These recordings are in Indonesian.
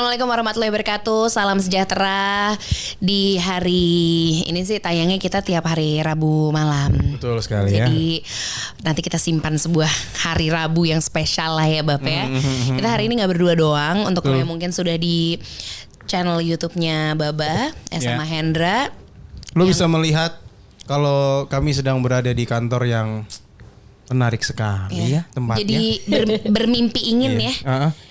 Assalamualaikum warahmatullahi wabarakatuh. Salam sejahtera. Di hari ini sih tayangnya kita tiap hari Rabu malam. Betul sekali. Jadi nanti kita simpan sebuah hari Rabu yang spesial lah ya Bapak ya. Kita hari ini gak berdua doang. Untuk yang mungkin sudah di channel YouTube-nya Baba sama Hendra. Lo bisa melihat kalau kami sedang berada di kantor yang menarik sekali ya tempatnya. Jadi bermimpi ingin ya.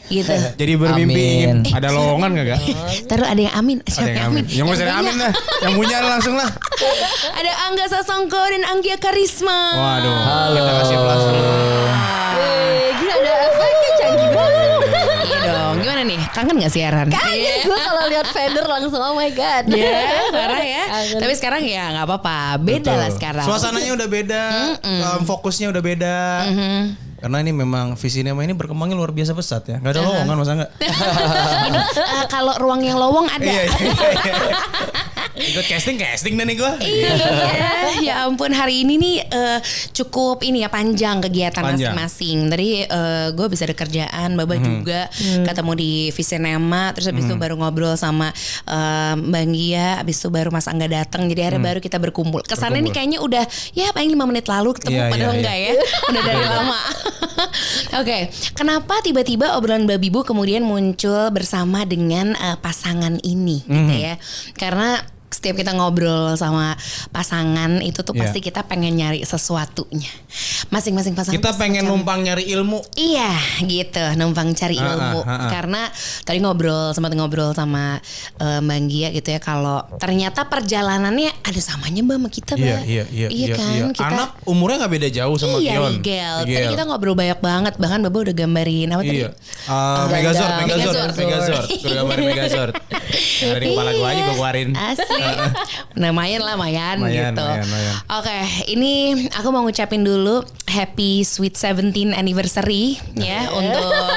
Gitu. Jadi bermimpi ingin. Ada lowongan gak? Taruh ada yang amin. Ada yang amin. Yang usah ada amin lah. Yang punya langsung lah. Ada Angga Sasongko dan Anggia Karisma. Waduh. Halo. Kita kasih aplaus dulu. Gila ada efeknya canggih banget. Iya dong. Gimana nih? Kangen gak siaran? Kaget gue kalau lihat Feder langsung oh my god. Iya, parah ya. Tapi sekarang ya nggak apa-apa. Beda lah sekarang. Suasananya udah beda, fokusnya udah beda. Karena ini memang visi Nema ini berkembangnya luar biasa pesat ya. Gak ada lowongan masa enggak? Ini kalau ruang yang lowong ada. Iya. Ikut casting dan nih gue. Iya, ya ampun hari ini nih cukup ini ya panjang kegiatan masing-masing. Tadi gue bisa ada kerjaan, Baba juga ketemu di Visinema, terus habis itu baru ngobrol sama Mbak Gia, habis itu baru Mas Angga datang. Jadi hari baru kita berkumpul. Kesannya nih kayaknya udah ya paling 5 menit lalu ketemu, padahal enggak ya. Udah dari lama. Oke, kenapa tiba-tiba obrolan Babi Bu kemudian muncul bersama dengan pasangan ini gitu ya? Karena setiap kita ngobrol sama pasangan itu tuh pasti kita pengen nyari sesuatunya. Masing-masing pasangan kita pengen numpang nyari ilmu. Iya gitu, numpang cari ilmu. Karena tadi sempat ngobrol sama Mbak Gia gitu ya, kalau ternyata perjalanannya ada samanya Mbak sama kita Mbak. Iya kan. Kita, anak umurnya gak beda jauh sama Kion. Iya Tadi kita ngobrol banyak banget. Bahkan Baba udah gambarin apa tadi? Megazord. Gue gambarin Megazord. Dari kepala gue aja gue keluarin. Asik. Lumayan gitu. Oke, ini aku mau ngucapin dulu happy sweet 17th anniversary ya untuk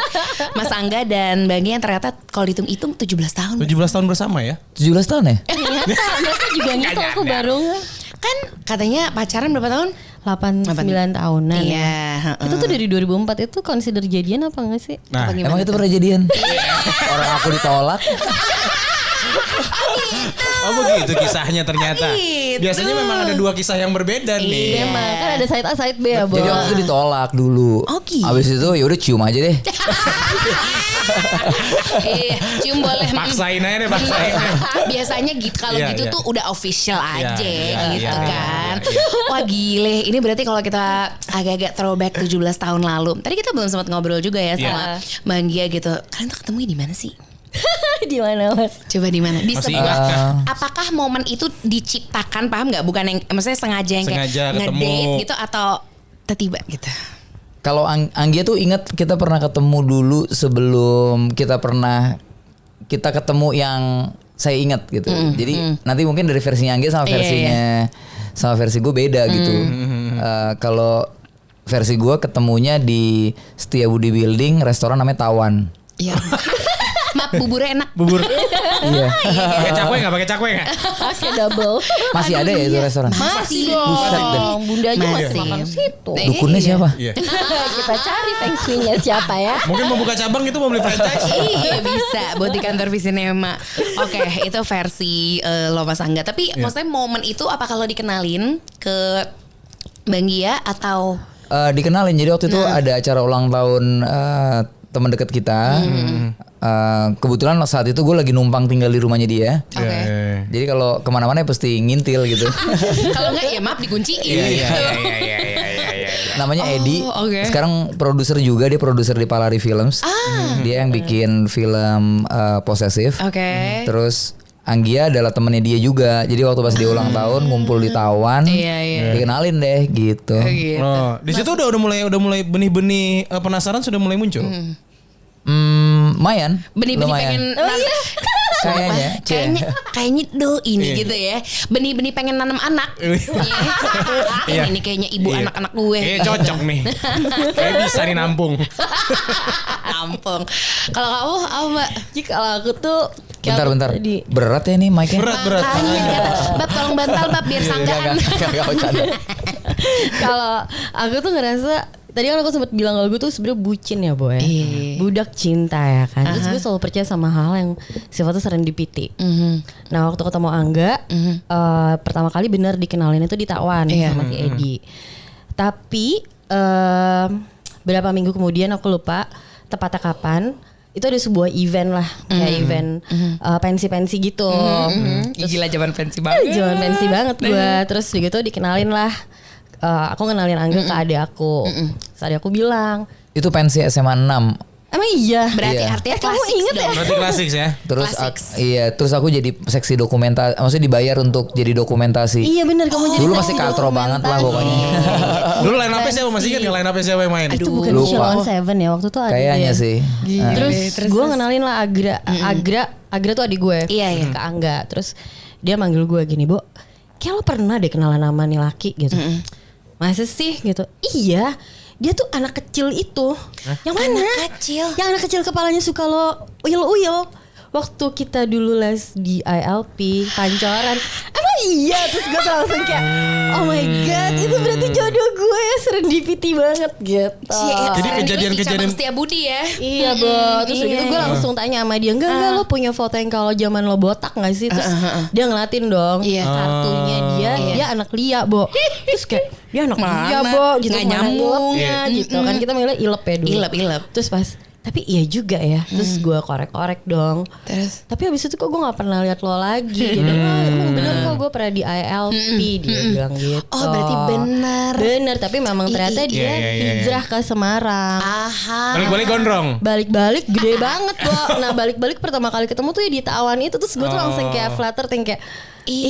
Mas Angga dan Mbak Gia yang ternyata kalau dihitung-hitung 17 tahun. 17 tahun bersama ya? 17 tahun ya? Ternyata juga gitu aku baru Kan katanya pacaran berapa tahun? 8-9 tahunan. Iya. Itu tuh dari 2004 itu consider jadian apa enggak sih? Nah, emang itu pernah jadian? Orang aku ditolak. Oh begitu kisahnya ternyata. Gitu. Biasanya memang ada dua kisah yang berbeda nih. Memang kan ada side A side B ya, Bo. Jadi waktu itu ditolak dulu. Oh, gitu. Abis itu ya udah cium aja deh. Iya, cium boleh. Paksain aja deh, paksain. Biasanya gitu kalau gitu tuh udah official aja gitu kan. Iya. Wah gile, ini berarti kalau kita agak-agak throwback 17 tahun lalu. Tadi kita belum sempat ngobrol juga ya sama Mbak Gia gitu. Kalian tuh ketemu di mana sih? Di mana Mas? Coba di mana? Di Masih ingat kah? Apakah momen itu diciptakan, paham nggak? Bukan yang maksudnya sengaja yang kayak ketemu ngedate gitu atau tiba-tiba gitu. Kalau Anggia tuh ingat kita pernah ketemu dulu sebelum kita ketemu yang saya ingat gitu. Jadi nanti mungkin dari versinya Anggia sama versinya sama versi gue beda gitu. Kalau versi gue ketemunya di Setiabudi Building, restoran namanya Tawan. Iya. Maaf, buburnya enak. Bubur. Iya. Pakai cakwe nggak? Pakai double. Masih ada ya itu restoran? Masih Buset deh. dong. Bunda aja masih Masih. makan situ. Dukunnya siapa? Iya. Kita cari feng shui-nya siapa ya? Mungkin mau buka cabang itu mau beli franchise. Iya bisa buat di kantor Visinema. Oke, itu versi lo Mas Angga. Tapi maksudnya momen itu apa kalau dikenalin ke Bang Gia atau Dikenalin. Jadi waktu itu ada acara ulang tahun teman dekat kita. Kebetulan saat itu gue lagi numpang tinggal di rumahnya dia. Oke. Jadi kalau kemana-mana pasti ngintil gitu. Kalau enggak ya maaf dikunciin. Iya. Namanya Edi. oke. Sekarang produser juga, dia produser di Palari Films. Dia yang bikin film Posesif. Oke. Terus Anggia adalah temennya dia juga. Jadi waktu pas dia ulang tahun ngumpul di Tawan, dikenalin deh gitu. Gitu. Oh, di situ udah mulai benih-benih penasaran sudah mulai muncul. Lumayan. Benih-benih Lumayan. pengen kayaknya ini Iya. gitu ya. Benih-benih pengen nanam anak. Iya. Ini kayaknya ibu Iya. anak-anak gue. Cocok nih. Kayak bisa nih nampung. Nampung. Kalau kamu apa Mbak? Jadi kalau aku tuh Bentar. Berat ya nih mic-nya. Berat. Makanya Bab tolong bantal Bab biar sanggaan. Enggak, bercanda. kalau aku tuh ngerasa tadi kan aku sempat bilang kalau gue tuh sebenarnya bucin ya Boy. Budak cinta ya kan. Terus gue selalu percaya sama hal yang sifatnya serendipity. Nah waktu ketemu Angga, pertama kali benar dikenalin itu di Takwan sama si Edi. Tapi berapa minggu kemudian aku lupa tepatnya kapan. Itu ada sebuah event lah, kayak event pensi-pensi gitu. Gila zaman pensi banget. Zaman pensi banget gue. Terus gitu dikenalin lah. Aku kenalin Angga ke adik aku. Terus adik aku bilang, Itu pensi SMA 6. emang iya? Berarti Iya. artinya Kamu klasik inget dong. Berarti klasik ya. Terus Classics. terus aku jadi seksi dokumentasi, maksudnya dibayar untuk jadi dokumentasi. Iya benar kamu jadi Dulu seksi masih katro banget lah dokumentasi. pokoknya. Dulu line up-nya siapa? Masih ingat nggak line up-nya siapa yang main? Itu bukan Lupa. Sheila on Seven ya waktu itu ada Kayaknya dia. sih. Terus gue kenalin lah Agra tuh adik gue Iya. ke Angga. Terus dia manggil gue gini, Bo, kayak lo pernah deh kenalan nama nih laki gitu. Masa sih gitu? Iya. Dia tuh anak kecil itu. Yang mana? Anak kecil. Yang anak kecil kepalanya suka lo uyel-uyel. Waktu kita dulu les di ILP Pancoran. Emang iya? Terus gue langsung kayak oh my god, itu berarti jodoh gue ya, serendipity banget gitu. Jadi kejadian-kejadian Setia Budi ya. Iya Bo. Terus Iya, gitu gue langsung tanya sama dia, enggak lo punya foto yang kalau zaman lo botak gak sih? Terus dia ngeliatin dong Iya. kartunya dia anak Lia Bo. Terus kayak dia anak Lia Mana? Bo gitu, Nggak mana nyambung. ilepnya gitu kan, kita manggilnya ilep ya dulu. Ilep. Terus pas tapi iya juga ya. Terus gue korek-korek dong. Terus Tapi abis itu kok gue gak pernah lihat lo lagi gitu. Emang bener kok gue pernah di ILP dia bilang gitu. oh berarti benar. Bener, tapi memang ternyata dia Iya. hijrah ke Semarang. Aha. Balik-balik gondrong. Balik-balik gede banget Bo. Nah balik-balik pertama kali ketemu tuh ya di Tawan itu. Terus gue tuh langsung kayak flutter kayak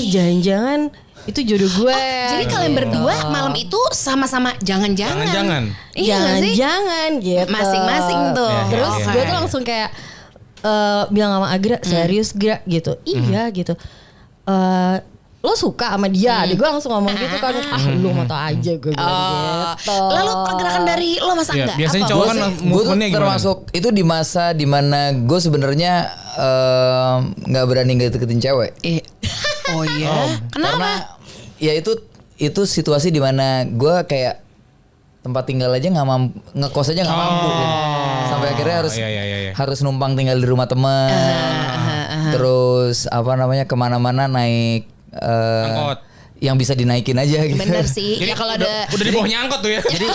jangan-jangan itu jodoh gue. Jadi kalian berdua malam itu sama-sama jangan-jangan. Jangan-jangan. Iya nggak sih? Jangan gitu. Masing-masing tuh. Iya, iya, Terus iya. gue tuh langsung kayak bilang sama Agra, serius Gra gitu. Iya gitu. Lo suka sama dia? Gue langsung ngomong gitu kan. Lu mau tau aja gue bilang gitu. Lalu pergerakan dari lo masa Iya, enggak? biasanya Apa? cowok kan Gue tuh movementnya gimana? termasuk itu di masa dimana gue sebenarnya nggak berani deketin cewek. Oh iya. Kenapa? Karena ya itu situasi dimana gue kayak tempat tinggal aja nggak mampu, ngekos aja nggak mampu gitu. Sampai akhirnya iya. harus numpang tinggal di rumah teman. Terus apa namanya kemana-mana naik Angkot. yang bisa dinaikin aja gitu. Bener sih. Jadi Ya kalau udah di bawahnya angkot tuh ya. Jadi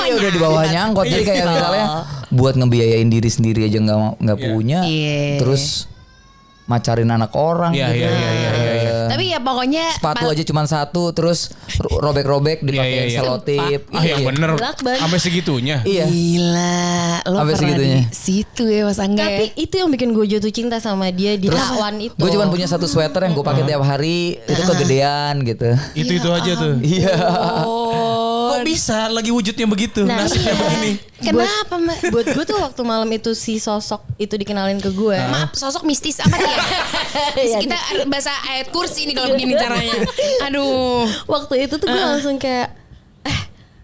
iya udah di bawahnya angkot. Jadi kayak misalnya buat ngebiayain diri sendiri aja nggak punya. Iya. Terus macarin anak orang Iya, gitu. iya. Tapi ya pokoknya Sepatu aja cuma satu, terus robek-robek dipakai Iya. selotip. Yang bener. Belak ban. Sampai segitunya. Iya. gila. Lo Sampai pernah segitunya. di situ ya Mas Angga. Tapi itu yang bikin gue jatuh cinta sama dia di Tawan itu. Gue cuma punya satu sweater yang gue pakai tiap hari, itu kegedean gitu. Itu aja tuh. Iya. Kok bisa lagi wujudnya begitu? Nah, Nasibnya begini. Kenapa Mbak? Buat gue tuh waktu malam itu si sosok itu dikenalin ke gue. Maaf, sosok mistis amat ya. Iya. Kita bahasa ayat kursi nih kalau begini caranya. Aduh. Waktu itu tuh gue langsung kayak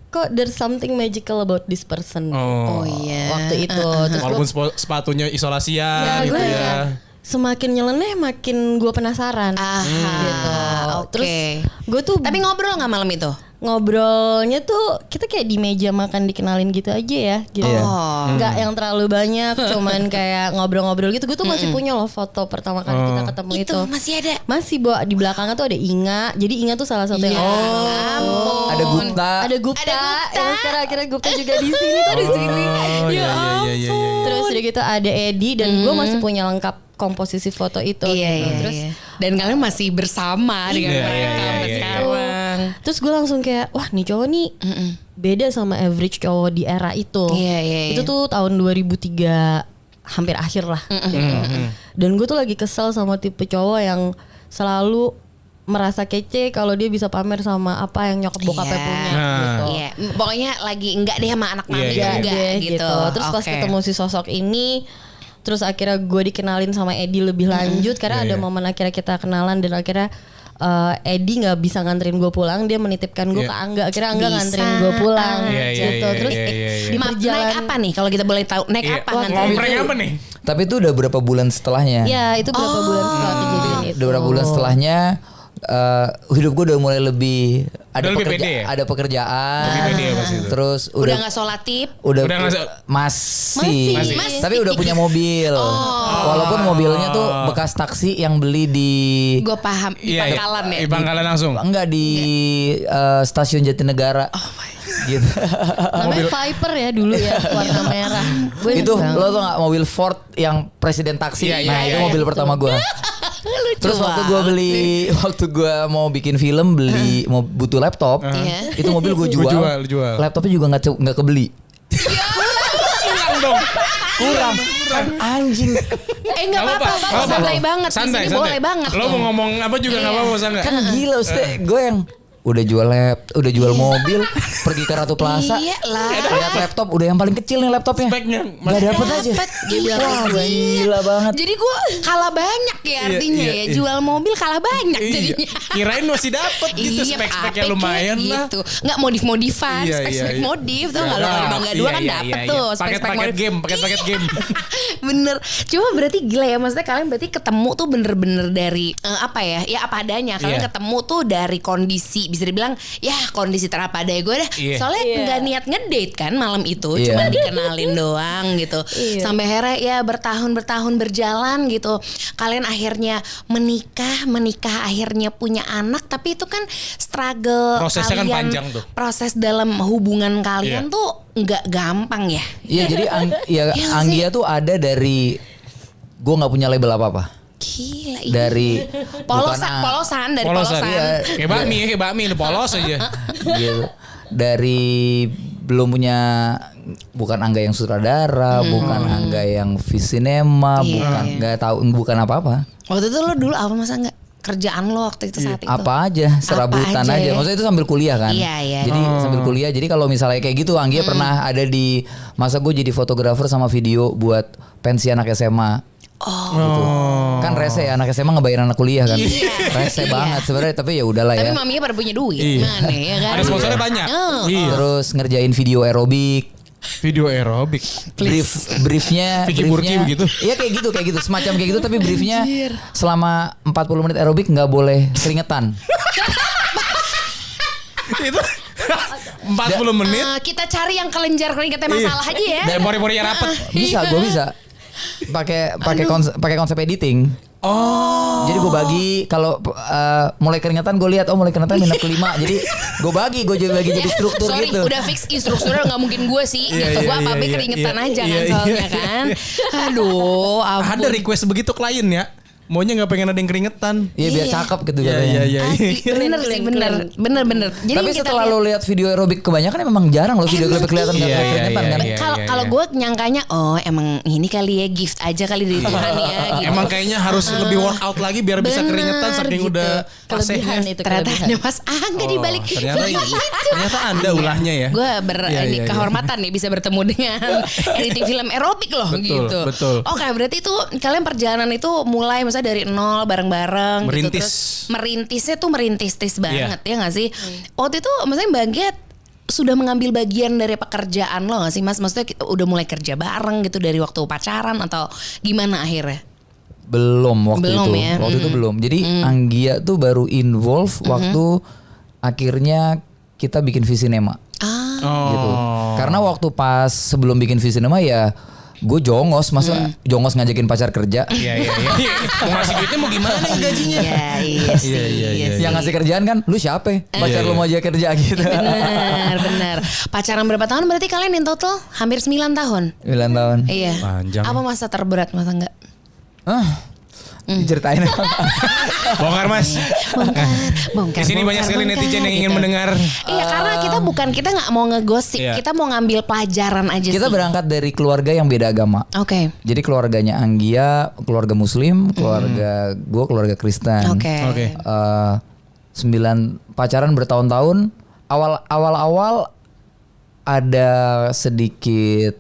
kok there's something magical about this person. Oh iya. Waktu itu terus Walaupun gue sepatunya isolasian ya, gitu gue ya. kayak semakin nyeleneh makin gue penasaran. Gitu. Oke. Terus gue tuh Tapi ngobrol nggak malam itu? ngobrolnya tuh kita kayak di meja makan dikenalin gitu aja ya gitu. Iya. Nggak yang terlalu banyak, cuman kayak ngobrol-ngobrol gitu. Gue tuh masih punya loh foto pertama kali kita ketemu itu. masih ada. Masih Bo, di belakangnya tuh ada Inga. Jadi Inga tuh salah satu yang Ada Gupta. ada Gupta. Yang sekarang akhirnya Gupta juga di sini tuh di sini. Oh iya. Terus udah gitu ada Edi dan gue masih punya lengkap komposisi foto itu. Iya, gitu. iya, Terus iya. Dan kalian masih bersama dengan Iya, mereka iya, sampai iya. sekarang. Terus gue langsung kayak wah nih cowok nih beda sama average cowok di era itu. Iya, iya, Itu iya. tuh tahun 2003 hampir akhir lah gitu. Dan gue tuh lagi kesel sama tipe cowok yang selalu merasa kece kalau dia bisa pamer sama apa yang nyokap bokapnya Iya. punya Nah. gitu. Iya, pokoknya lagi enggak deh sama anak mami Iya, iya, juga Deh, gitu. Terus pas Oke. ketemu si sosok ini, terus akhirnya gue dikenalin sama Edi lebih lanjut karena Iya, ada iya. momen akhirnya kita kenalan dan akhirnya Edi nggak bisa nganterin gue pulang, dia menitipkan gue Iya. ke Angga, akhirnya Angga Bisa nganterin gue pulang Iya, iya, gitu. iya, Terus iya, iya, iya. di Maaf, perjalanan naik apa nih kalau kita boleh tahu? Naik Iya. apa Wah, nanti? ngompreng apa nih? Tapi itu udah berapa bulan setelahnya? Ya itu berapa bulan setelah kejadian itu. Udah berapa bulan setelahnya hidup gue udah mulai lebih ada Udah lebih pede ya? ada pekerjaan. Lebih pede ya pasti itu. Terus Udah nggak sholat tip? udah nggak masih. Masih. Tapi udah punya mobil. Walaupun mobilnya tuh bekas taksi yang beli di Gue paham di Pangkalan ya. Di Pangkalan langsung. enggak di stasiun Jatinegara. Gitu. Namanya Viper ya dulu ya, warna merah. Itu lo tau gak mobil Ford yang presiden taksi? Iya, Itu mobil pertama gue. Terus waktu gue mau bikin film mau butuh laptop, itu mobil gue jual. Jual. Laptopnya juga nggak kebeli. Kurang dong. Kurang. Kan anjing. Nggak apa-apa, santai banget. Santai. Boleh banget. Lo mau ngomong apa juga nggak apa-apa, Sangga. Kan gila Ustaz. Gue yang udah jual mobil, pergi ke Ratu Plaza. Iya lah. Lihat laptop, udah yang paling kecil nih laptopnya. Speknya. Gak dapet aja. Dia bilang Wah, gila banget. Jadi gue kalah banyak ya artinya ya. Jual mobil kalah banyak jadinya. Kirain masih dapet gitu spek-speknya lumayan lah. Gitu. Nggak modif-modifan, Iya, spek-spek iya. modif tuh nggak lo kalau di Bangga 2 kan dapet tuh Paket-paket game, paket-paket game. Bener. Cuma berarti gila ya, maksudnya kalian berarti ketemu tuh bener-bener dari apa ya? Ya apa adanya. Kalian ketemu tuh dari kondisi bisa dibilang ya kondisi terapa daya gue dah. Soalnya nggak niat ngedate kan malam itu, cuma dikenalin doang gitu. Sampai akhirnya ya bertahun berjalan gitu. Kalian akhirnya menikah akhirnya punya anak, tapi itu kan struggle Prosesnya kalian. kan panjang tuh. Proses dalam hubungan kalian tuh nggak gampang ya. Iya jadi Anggia tuh ada dari gue nggak punya label apa-apa. Gila ini. Dari Polosan dari polosan. Iya. Kayak bakmi udah polos aja. Gitu. Dari belum punya, bukan Angga yang sutradara, bukan Angga yang visinema, nggak tahu, bukan apa-apa. Waktu itu lo dulu apa masa nggak kerjaan lo waktu itu saat itu? Apa aja, serabutan Apa aja aja. ya? Maksudnya itu sambil kuliah kan. Iya. Jadi sambil kuliah. Jadi kalau misalnya kayak gitu, Anggia pernah ada di masa gue jadi fotografer sama video buat pensi anak SMA. Gitu. Kan rese ya anak SMA ngebayar anak kuliah kan. Rese banget sebenarnya, tapi ya udahlah ya. Tapi maminya pada punya duit. Mana ya kan? Ada sponsornya banyak. Terus ngerjain video aerobik. Video aerobik. Briefnya Vicky Burki begitu? Iya kayak gitu semacam kayak gitu, tapi briefnya selama 40 menit aerobik nggak boleh keringetan. Itu 40 menit. Kita cari yang kelenjar keringetnya masalah aja ya. Dan pori-porinya rapet. Gue bisa pakai konsep editing. Jadi gue bagi kalau mulai keringetan gue lihat mulai keringetan minat kelima. Jadi gue bagi jadi struktur Sorry, gitu. udah fix instrukturnya nggak mungkin gue sih. Gitu gue apa-apa keringetan aja kan soalnya kan. Aduh, ampun. Ada request begitu klien ya. Maunya nggak pengen ada yang keringetan. Iya biar cakep gitu katanya. Iya. Asli, bener sih, bener. Jadi Tapi kita setelah lo lihat video aerobik kebanyakan memang jarang lo video aerobik kelihatan nggak keringetan kan. Kalau gue nyangkanya emang ini kali ya gift aja kali dari Tuhan ya. Gitu. Emang kayaknya harus lebih workout lagi biar bisa Bener, keringetan saking gitu. udah Kelebihan pasenya. itu Ternyata kelebihan. ada Mas Angga di balik Ternyata video itu. ternyata Anda ulahnya ya. Gue Iya. kehormatan nih bisa bertemu dengan editing film aerobik loh. Betul, gitu. betul. Oke, berarti itu kalian perjalanan itu mulai misalnya dari nol bareng-bareng gitu. Merintis. Terus merintisnya tuh merintis banget ya nggak sih? Waktu itu maksudnya Mbak Anggia sudah mengambil bagian dari pekerjaan lo nggak sih Mas? Maksudnya kita udah mulai kerja bareng gitu dari waktu pacaran atau gimana akhirnya? Belum waktu Belum itu. ya? Waktu itu belum. Jadi Anggia tuh baru involve waktu akhirnya kita bikin visinema. Gitu. Karena waktu pas sebelum bikin visinema ya gue jongos, masa jongos ngajakin pacar kerja. Iya. Mau ngasih duitnya mau gimana gajinya? Iya sih. Yang ngasih kerjaan kan lu siapa? Pacar lu mau aja kerja gitu. Benar. Pacaran berapa tahun berarti kalian in total? Hampir 9 tahun. 9 tahun. Iya. Panjang. Apa masa terberat masa enggak? Diceritain. Bongkar Mas. Bongkar. Di sini banyak sekali netizen yang ingin mendengar. Iya, karena kita nggak mau ngegosip, kita mau ngambil pelajaran aja Kita sih. berangkat dari keluarga yang beda agama. Oke. Jadi keluarganya Anggia, keluarga Muslim, keluarga gue, keluarga Kristen. Oke. 9 pacaran bertahun-tahun. Awal-awal ada sedikit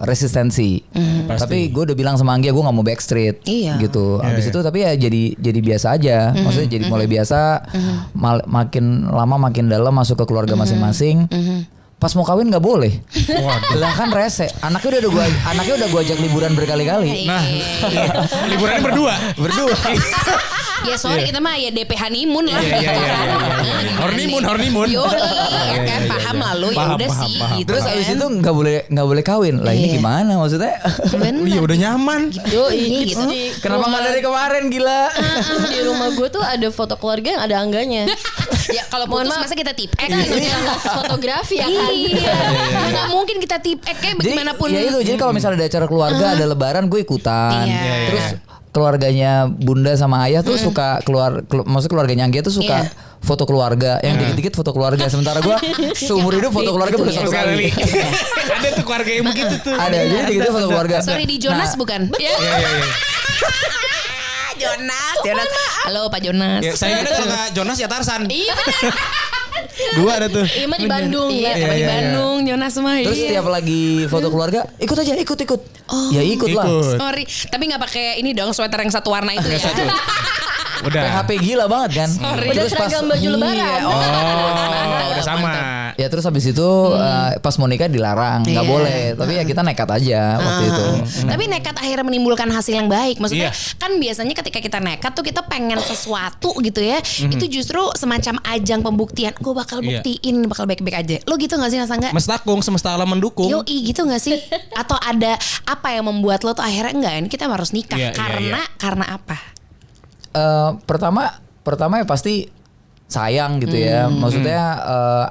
resistensi. Tapi gue udah bilang sama Anggia gue nggak mau backstreet. Iya. Gitu. Habis itu tapi ya jadi biasa aja. Maksudnya jadi mulai biasa. Makin lama makin dalam masuk ke keluarga masing-masing. Pas mau kawin nggak boleh. Lah kan rese. Anaknya udah gue ajak liburan berkali-kali. Nah, liburannya berdua. Ya sorry kita mah ya DP honeymoon lah. Iya. Hornimun. Yo, ya kan paham lah lo ya udah sih. paham. Gitu Terus kan. abis itu nggak boleh kawin. Lah ini gimana maksudnya? Bener. Iya udah nyaman. Yo, Gitu. Kenapa nggak dari kemarin gila? Di rumah gue tuh ada foto keluarga yang ada angganya. Ya kalau putus masa kita tip Kita nggak fotografi ya kan. Iya. Nggak mungkin kita tip kayak bagaimanapun. Ya itu. Jadi kalau misalnya ada acara keluarga, ada lebaran, gue ikutan. Iya. Terus keluarganya bunda sama ayah tuh suka maksudnya keluarganya Anggia tuh suka foto keluarga, yang dikit-dikit foto keluarga. Sementara gue seumur hidup foto keluarga baru satu kali. Ada tuh keluarga yang begitu tuh. Ada, jadi dikit-dikit foto keluarga. Sorry di Jonas Nah, bukan? Iya. Jonas. Halo Pak Jonas. Ya, saya kira kalau nggak Jonas ya Tarsan. Iya benar. Dua ada tuh. Ima di Bandung. Iya, ya. di Bandung, Jonas mah. Terus iya. setiap lagi foto keluarga, ikut aja, ikut. Ya ikut lah. Sorry, tapi nggak pakai ini dong sweater yang satu warna itu ya. Udah. PHP gila banget kan. Sorry. Udah seragam baju lebaran. Udah sama. Ya terus habis itu pas mau nikah dilarang, nggak Iya. boleh. Tapi ya kita nekat aja waktu itu. Tapi nekat akhirnya menimbulkan hasil yang baik. Maksudnya Iya. kan biasanya ketika kita nekat tuh kita pengen sesuatu gitu ya. Itu justru semacam ajang pembuktian. Gue bakal Iya. buktiin bakal baik-baik aja. Lo gitu gak sih Mas Angga? Mestakung semesta alam mendukung. Yoi gitu gak sih? Atau ada apa yang membuat lo tuh akhirnya enggak ini kita harus nikah. Iya, iya, Karena apa? Pertama ya pasti sayang gitu ya. Maksudnya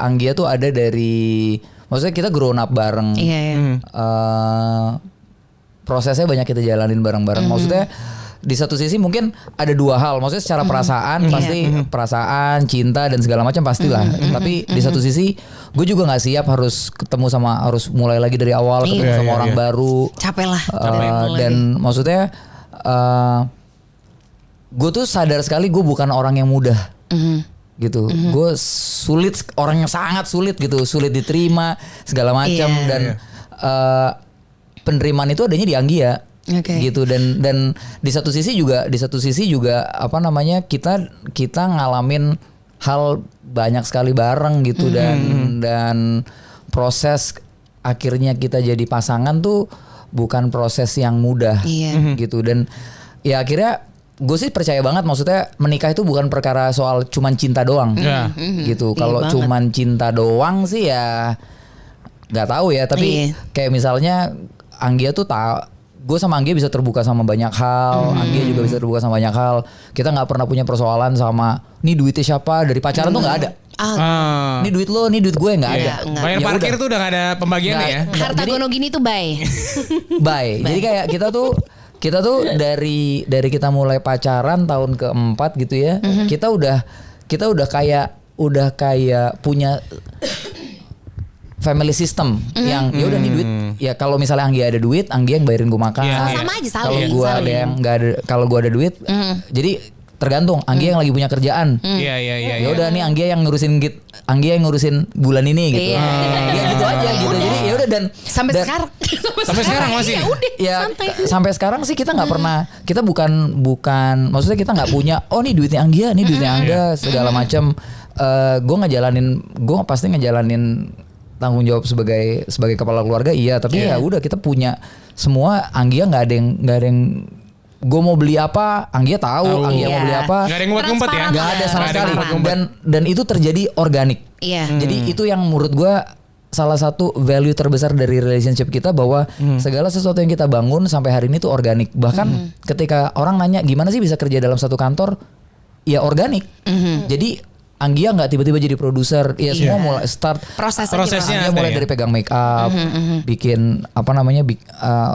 Anggia tuh ada dari, maksudnya kita grown up bareng. Iya, iya. Prosesnya banyak kita jalanin bareng-bareng. Maksudnya di satu sisi mungkin ada dua hal. Maksudnya secara perasaan pasti perasaan, cinta dan segala macam pastilah. Tapi di satu sisi gue juga nggak siap harus harus mulai lagi dari awal, ketemu Iya, sama iya, orang iya. baru. Capek lah. Dan maksudnya gue tuh sadar sekali gue bukan orang yang mudah gitu. Gue orang yang sangat sulit gitu, sulit diterima segala macam. Iya. Dan penerimaan itu adanya di Anggia. Oke. Gitu dan di satu sisi juga apa namanya kita ngalamin hal banyak sekali bareng gitu. Dan proses akhirnya kita jadi pasangan tuh bukan proses yang mudah. Iya. Gitu. Dan ya akhirnya gue sih percaya banget, maksudnya menikah itu bukan perkara soal cuman cinta doang. Iya. Gitu. Iya Kalau banget. cuman cinta doang sih ya nggak tahu ya, tapi Iya. kayak misalnya Anggia tuh gue sama Anggia bisa terbuka sama banyak hal, Anggia juga bisa terbuka sama banyak hal. Kita nggak pernah punya persoalan sama nih duitnya siapa dari pacaran tuh nggak ada. Ini duit lo, ini duit gue nggak ada. Enggak. Bayar Ya parkir udah. tuh udah gak ada pembagiannya ya. Harta Jadi- gono gini tuh bye. Bye. Jadi kayak kita tuh dari kita mulai pacaran tahun keempat gitu ya, kita udah kayak punya family system yang ya udah nih duit ya, kalau misalnya Anggia ada duit, Anggia yang bayarin gue makan. Iya, iya. Sama aja, Kalau saling, gue ada saling. yang nggak ada, kalau gue ada duit, jadi tergantung Anggia yang lagi punya kerjaan. Iya. Ya udah nih Anggia yang ngurusin bulan ini gitu. Iya. Ya gitu aja gitu. Jadi ya udah dan Sampai dan- sekarang. Sampai sekarang masih. Ya udah. Ya santai. sampai sekarang sih kita nggak pernah, kita bukan maksudnya kita nggak punya nih duitnya Anggia, nih duitnya Angga segala macam. Gue pasti ngejalanin tanggung jawab sebagai kepala keluarga, iya, tapi ya udah kita punya semua. Anggia nggak ada yang gue mau beli apa, Anggia tahu. Anggia mau beli apa, Gak ada yang ngumpet-ngumpet ya. Transparan. nggak ada sama Nggak ada sekali. yang ngumpet-ngumpet. Dan itu terjadi organik. Iya. Jadi itu yang menurut gue salah satu value terbesar dari relationship kita, bahwa segala sesuatu yang kita bangun sampai hari ini tuh organik. Bahkan ketika orang nanya gimana sih bisa kerja dalam satu kantor, ya organik. Jadi Anggia nggak tiba-tiba jadi produser, ya semua mulai start Prosesnya. Prosesnya. Anggia ada mulai ya? dari pegang make up, bikin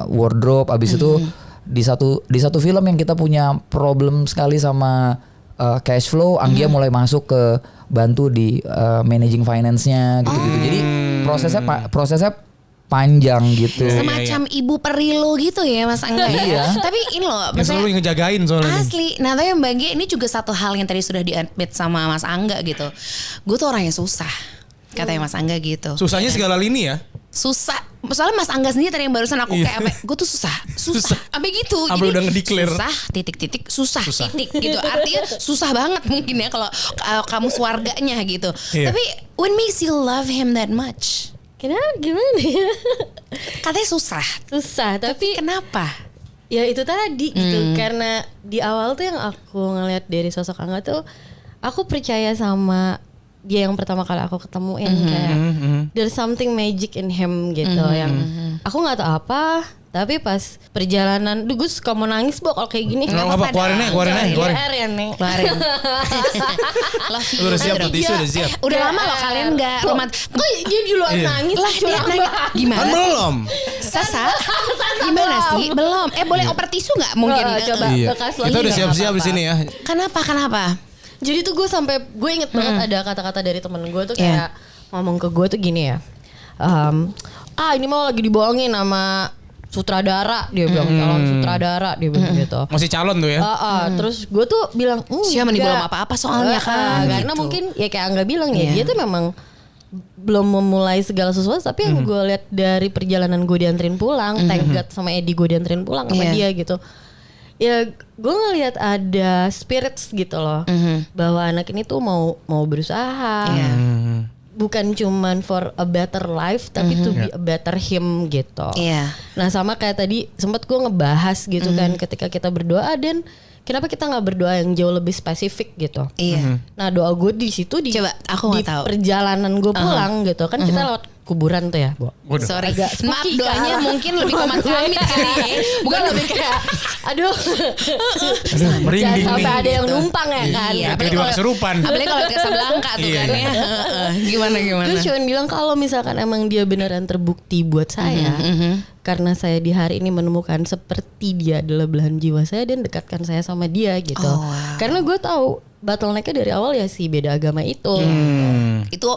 wardrobe, abis itu di satu film yang kita punya problem sekali sama cash flow, Anggia mulai masuk ke bantu di managing finance-nya gitu-gitu. Jadi prosesnya panjang gitu. Semacam ibu perilo gitu ya Mas Angga. Iya. Tapi ini loh, Yang maksudnya selalu ngejagain soalnya. asli. Nah tapi Mbak Gia ini juga satu hal yang tadi sudah di-admit sama Mas Angga gitu. Gue tuh orang yang susah. Katanya Mas Angga gitu. Susahnya segala lini ya. Susah. Soalnya Mas Angga sendiri tadi yang barusan aku kayak apa? Gue tuh susah. Sampai gitu. Sampai udah ngedeclare. Susah, titik-titik, susah, titik gitu. Artinya susah banget mungkin ya kalau kamu keluarganya gitu. Iya. Tapi what makes you love him that much? Kenapa gimana ya? Katanya susah. Susah, tapi Kenapa? Ya itu tadi gitu, karena di awal tuh yang aku ngeliat dari sosok Angga tuh, aku percaya sama dia yang pertama kali aku ketemuin, kayak there's something magic in him gitu, yang aku nggak tahu apa, tapi pas perjalanan, gue suka mau nangis kalau kayak gini. Nggak apa-apa, keluarin aja. Keluarin ya Neng. Keluarin. Lu udah siap tuh tisu udah siap. Udah lama loh kalian nggak romantis. Kok dia duluan nangis Lah dia nanya, gimana Kan sih? belum. Sasa, gimana sih? Belum. Boleh oper tisu nggak mungkin? Coba Iya. bekas lagi. Kita udah nggak siap-siap di apa-apa. sini ya. Kenapa? Jadi tuh gue inget banget ada kata-kata dari temen gue tuh kayak ngomong ke gue tuh gini ya. Ini mau lagi dibohongin sama sutradara, dia bilang calon sutradara, dia bilang gitu. Masih calon tuh ya. Terus gue tuh bilang Siapa nih belum apa-apa soalnya kan. karena gitu. mungkin ya kayak Angga bilang ya, dia tuh memang belum memulai segala sesuatu, tapi yang gue lihat dari perjalanan gue dianterin pulang, thank God sama Edi gue dianterin pulang sama dia gitu. Ya gue ngelihat ada spirits gitu loh, bahwa anak ini tuh mau berusaha, bukan cuman for a better life, tapi to be a better him gitu. Iya. Nah sama kayak tadi sempat gue ngebahas gitu kan, ketika kita berdoa, dan kenapa kita nggak berdoa yang jauh lebih spesifik gitu. Iya. Nah doa gue di situ di Coba, aku di nggak tahu. perjalanan gue pulang gitu kan, kita lewat kuburan tuh ya, Bo. Sorry. Agak Maaf spooky doanya kan? mungkin lebih ke amit kali ya. Bukan lebih kayak aduh merinding jangan sampai nih. ada yang numpang ya kan. Iya. Tiba-tiba kesurupan. Apalagi kalau ke Casablanca tuh kan ya. Gimana? Gue cuma bilang kalau misalkan emang dia beneran terbukti buat saya, karena saya di hari ini menemukan seperti dia adalah belahan jiwa saya dan dekatkan saya sama dia gitu. Oh, wow. Karena gue tahu bottlenecknya dari awal ya si beda agama itu. Itu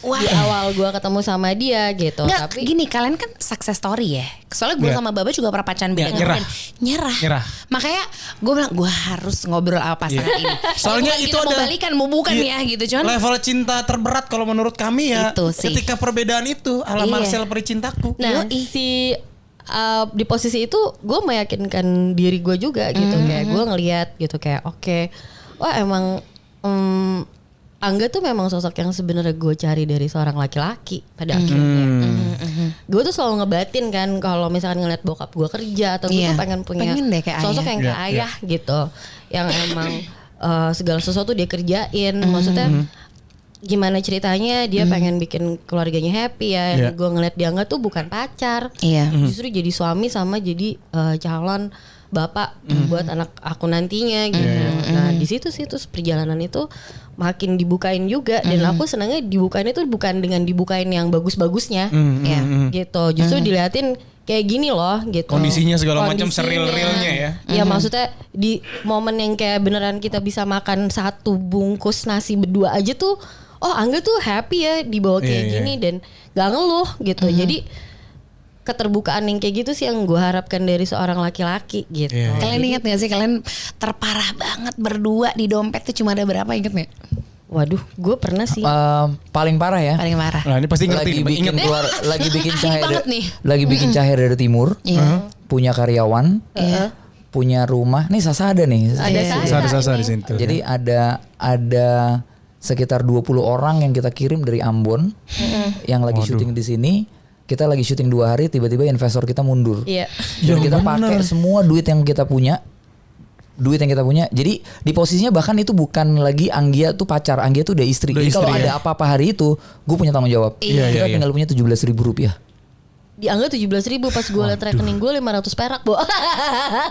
Di awal gue ketemu sama dia gitu. Nggak, Tapi gini, kalian kan success story ya. Soalnya gue sama Baba juga pernah pacaran beda nyerah. agama dan nyerah. Makanya gue bilang gue harus ngobrol sama pasangan ini. Soalnya Bukan itu kita mau ada- balikan, mau bukan ya gitu. Cuman Level cinta terberat kalau menurut kami ya. Itu sih. Ketika perbedaan itu ala Iya. Marcel Pericintaku. nah si di posisi itu gue meyakinkan diri gue juga gitu, kayak gue ngelihat gitu kayak oke, wah emang Angga tuh memang sosok yang sebenarnya gue cari dari seorang laki-laki pada akhirnya. Gue tuh selalu ngebatin kan kalau misalkan ngeliat bokap gue kerja atau gue Iya. tuh pengen punya Pengen deh kayak sosok ayah. yang kayak ayah gitu, yang emang segala sesuatu dia kerjain. Maksudnya gimana ceritanya dia pengen bikin keluarganya happy ya. Iya. Gue ngeliat dia nggak tuh bukan pacar, Iya. justru jadi suami sama jadi calon bapak buat anak aku nantinya gitu. Nah di situ sih terus perjalanan itu makin dibukain juga, dan aku senangnya dibukain itu bukan dengan dibukain yang bagus-bagusnya, Iya. gitu. Justru diliatin kayak gini loh gitu. Kondisinya segala macam Kondisinya. seril-rilnya ya. Iya maksudnya di momen yang kayak beneran kita bisa makan satu bungkus nasi berdua aja tuh, oh Angga tuh happy ya dibawa kayak Iya, gini dan gak ngeluh gitu. Jadi keterbukaan yang kayak gitu sih yang gue harapkan dari seorang laki-laki gitu. Iya. Kalian ingat gak sih kalian terparah banget berdua di dompet tuh cuma ada berapa, inget gak? Waduh, gue pernah sih. Paling parah ya. Paling parah. Nah, ini pasti ngerti Lagi nih, bikin inget. keluar, lagi bikin cahaya, banget nih. lagi bikin cahaya dari timur, punya karyawan, punya rumah. Nih Sasa ada nih. Ada Sasa di sini tuh. Jadi ada sekitar 20 orang yang kita kirim dari Ambon, yang lagi syuting di sini. Kita lagi syuting 2 hari, tiba-tiba investor kita mundur. Iya. Dan kita pakai semua duit yang kita punya. Jadi di posisinya bahkan itu bukan lagi Anggia tuh pacar, Anggia tuh udah istri. Udah Jadi kalau istri, ada apa-apa hari itu, gue punya tanggung jawab. Kita tinggal punya 17.000 rupiah. Dianggap 17.000, pas gue liat rekening gue 500 perak, Bo.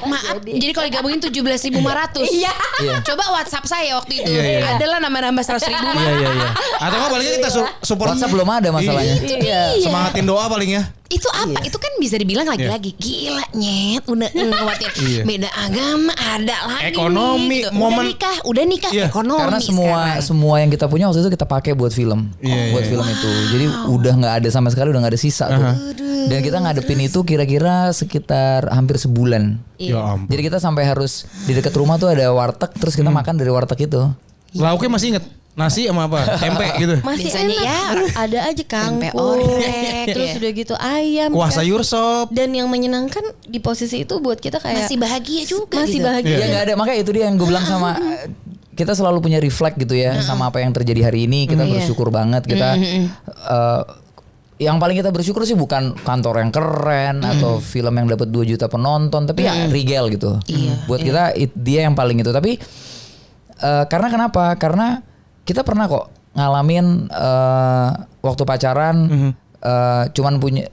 Maaf, jadi kalau digabungin 17.500. Iya. Coba WhatsApp saya waktu itu. Iya. Adalah nambah-nambah 100.000 mah. Iya. Atau nggak paling kita support. WhatsApp belum ada masalahnya. Iya. Semangatin doa paling ya. Itu apa? Itu kan bisa dibilang lagi-lagi gila nyet, udah ngelewatin beda agama, ada lagi Ekonomi, nih, gitu. momen- udah nikah Iya. ekonomi Karena sekarang. semua yang kita punya waktu itu kita pakai buat film, buat film itu. Jadi udah nggak ada sama sekali, udah nggak ada sisa tuh. Dan kita ngadepin itu kira-kira sekitar hampir sebulan. Ya ampun. Jadi kita sampai harus di dekat rumah tuh ada warteg, terus kita makan dari warteg itu. Lauknya masih inget? Nasi sama apa? Tempe gitu. Masih Biasanya enak. ya, Ada aja tempe kangkung, orek, terus ya. udah gitu ayam. Kuah kan. sayur sop. Dan yang menyenangkan di posisi itu buat kita kayak Masih bahagia juga masih gitu. bahagia. Ya nggak ada, makanya itu dia yang gue bilang sama kita selalu punya reflect gitu ya sama apa yang terjadi hari ini. Kita bersyukur banget, kita yang paling kita bersyukur sih bukan kantor yang keren atau film yang dapat 2 juta penonton, tapi ya Rigel gitu. Buat kita dia yang paling itu. Tapi karena kenapa? Karena kita pernah kok ngalamin waktu pacaran cuman punya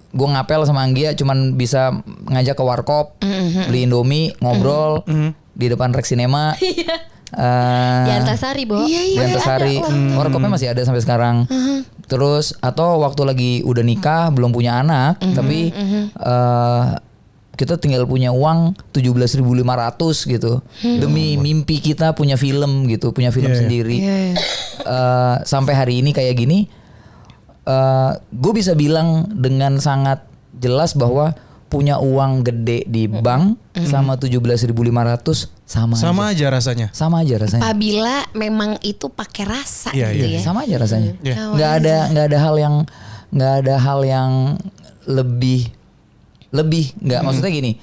gue ngapel sama Anggia cuman bisa ngajak ke warkop, beli Indomie, ngobrol di depan Rex Cinema. Di Antasari, Bo. Di Antasari. Warkopnya masih ada sampai sekarang. Terus atau waktu lagi udah nikah, belum punya anak, tapi kita tinggal punya uang 17.500 gitu. Demi mimpi kita punya film gitu, punya film sendiri. Sampai hari ini kayak gini, gue bisa bilang dengan sangat jelas bahwa punya uang gede di bank sama 17.500 sama aja rasanya. Sama aja rasanya. Apabila memang itu pakai rasa gitu ya. Sama aja rasanya. Iya. Nggak ada hal yang lebih nggak. Maksudnya gini,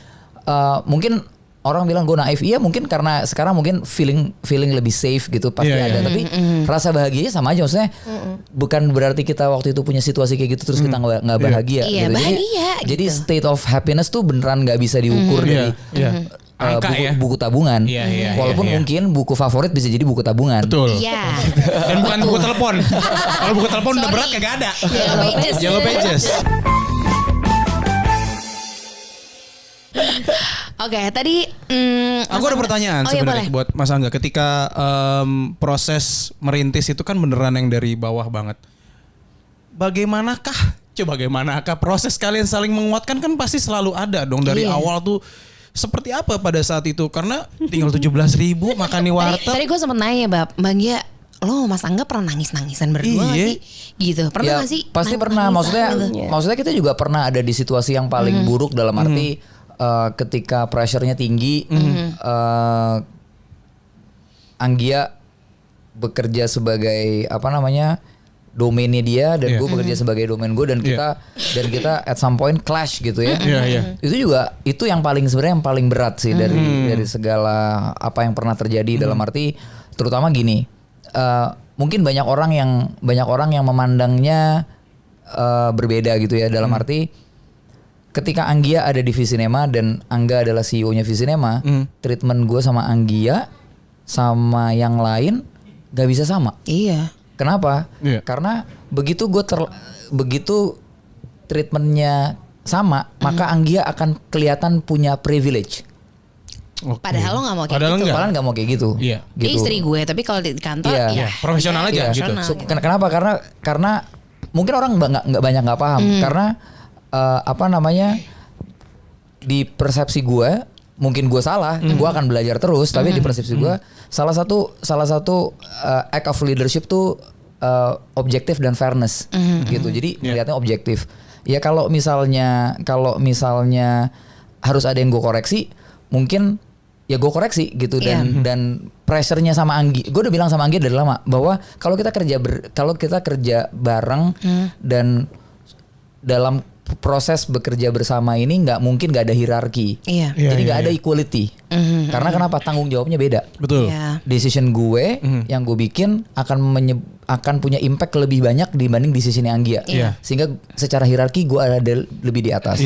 mungkin orang bilang gue naif, iya mungkin karena sekarang mungkin feeling lebih safe gitu pasti ada. Tapi rasa bahagianya sama aja, maksudnya bukan berarti kita waktu itu punya situasi kayak gitu terus kita nggak bahagia. Iya, gitu. bahagia Jadi gitu. state of happiness tuh beneran nggak bisa diukur dari Angka buku tabungan. Walaupun mungkin buku favorit bisa jadi buku tabungan. Betul. Iya. Dan bukan buku telepon. Kalau buku telepon udah berat kagak ada. Yellow Pages. Oke, tadi Aku ada pertanyaan sebenarnya buat Mas Angga. Ketika proses merintis itu kan beneran yang dari bawah banget. Bagaimanakah proses kalian saling menguatkan kan pasti selalu ada dong dari awal tuh. Seperti apa pada saat itu? Karena tinggal 17.000 makan di warteg. Tadi gue sempet nanya, Mbak Gia, lo Mas Angga pernah nangis-nangisan berdua gak sih? Gitu. Pernah gak sih? Pasti pernah. Maksudnya kita juga pernah ada di situasi yang paling buruk dalam arti ketika pressure-nya tinggi. Anggia bekerja sebagai domainnya dia dan gue bekerja sebagai domain gue dan kita at some point clash gitu ya. Itu yang paling sebenarnya yang paling berat sih dari segala apa yang pernah terjadi dalam arti terutama gini. Mungkin banyak orang yang memandangnya berbeda gitu ya dalam arti ketika Anggia ada di Visinema dan Angga adalah CEO-nya Visinema, treatment gue sama Anggia sama yang lain gak bisa sama. Iya. Kenapa? Karena begitu treatmentnya sama, maka Anggia akan kelihatan punya privilege. Padahal lo gak mau kayak Padahal gitu. Padahal nggak mau kayak gitu. Iya. Dia Gitu. istri gue, tapi kalau di kantor profesional aja gitu. Kenapa? Karena mungkin orang nggak banyak nggak paham. Karena di persepsi gue, mungkin gue salah, gue akan belajar terus. Tapi di persepsi gue, salah satu act of leadership tuh objektif dan fairness, gitu. Jadi melihatnya objektif. Ya kalau misalnya harus ada yang gue koreksi, mungkin ya gue koreksi gitu dan pressure-nya sama Anggi. Gue udah bilang sama Anggi dari lama bahwa kalau kita kerja bareng dan dalam proses bekerja bersama ini nggak mungkin nggak ada hierarki. Jadi nggak ada equality. Karena kenapa? Tanggung jawabnya beda. Betul. Decision gue yang gue bikin akan punya impact lebih banyak dibanding decisionnya Anggia. Sehingga secara hierarki gue ada lebih di atas.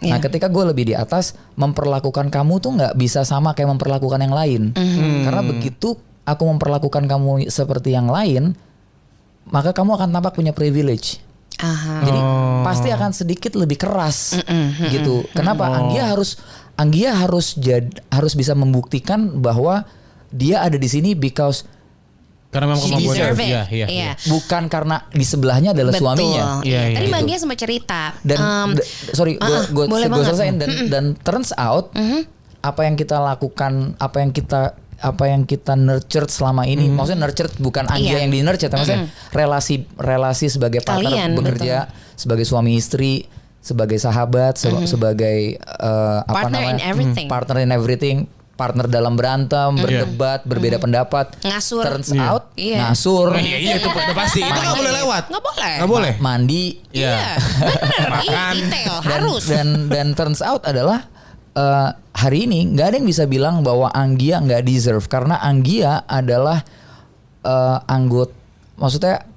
Nah ketika gue lebih di atas, memperlakukan kamu tuh nggak bisa sama kayak memperlakukan yang lain. Karena begitu aku memperlakukan kamu seperti yang lain, maka kamu akan tampak punya privilege. Jadi pasti akan sedikit lebih keras gitu. Kenapa? Anggia harus bisa membuktikan bahwa dia ada di sini because karena memang kemampuan dia. Iya. bukan karena di sebelahnya adalah suaminya. Tadi Mbak Gia sempat cerita. Dan gue selesaiin dan turns out apa yang kita lakukan, apa yang kita nurture selama ini, maksudnya nurture bukan Anggia yang di nurture, maksudnya relasi sebagai partner Kalian, bekerja, sebagai suami istri, sebagai sahabat, sebagai partner in everything, partner dalam berantem, berdebat, berbeda pendapat, Ngasur. turns out ngasur, Iya itu udah pasti. Itu nggak boleh lewat. Nggak boleh. mandi, Iya. Bener. Detail harus. dan turns out adalah hari ini nggak ada yang bisa bilang bahwa Anggia nggak deserve karena Anggia adalah anggota, maksudnya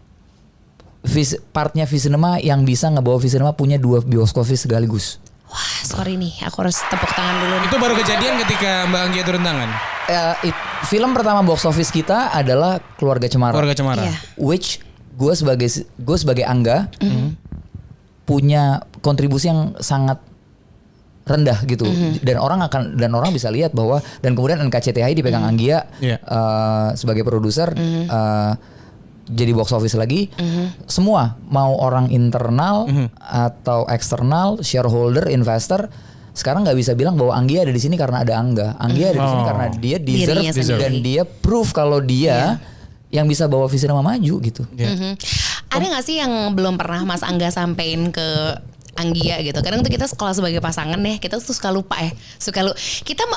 partnya V-Cinema yang bisa ngebawa V-Cinema punya 2 bioskop sekaligus. Wah, sorry nih, aku harus tepuk tangan dulu nih. Itu baru kejadian ketika Mbak Anggia turun tangan. Film pertama box office kita adalah Keluarga Cemara. Keluarga Cemara. Iya. Which gue sebagai Angga punya kontribusi yang sangat rendah gitu, dan orang bisa lihat bahwa, dan kemudian NKCTHI dipegang Anggia sebagai produser, jadi box office lagi. Semua mau orang internal atau eksternal, shareholder, investor, sekarang nggak bisa bilang bahwa Anggia ada di sini karena ada Angga. Anggia ada di sini karena dia deserve dan dia proof kalau dia yang bisa bawa V-Cinema maju gitu. Ada nggak sih yang belum pernah Mas Angga sampein ke Anggia gitu? Kadang tuh kita sekolah sebagai pasangan ya, kita tuh suka lupa ya,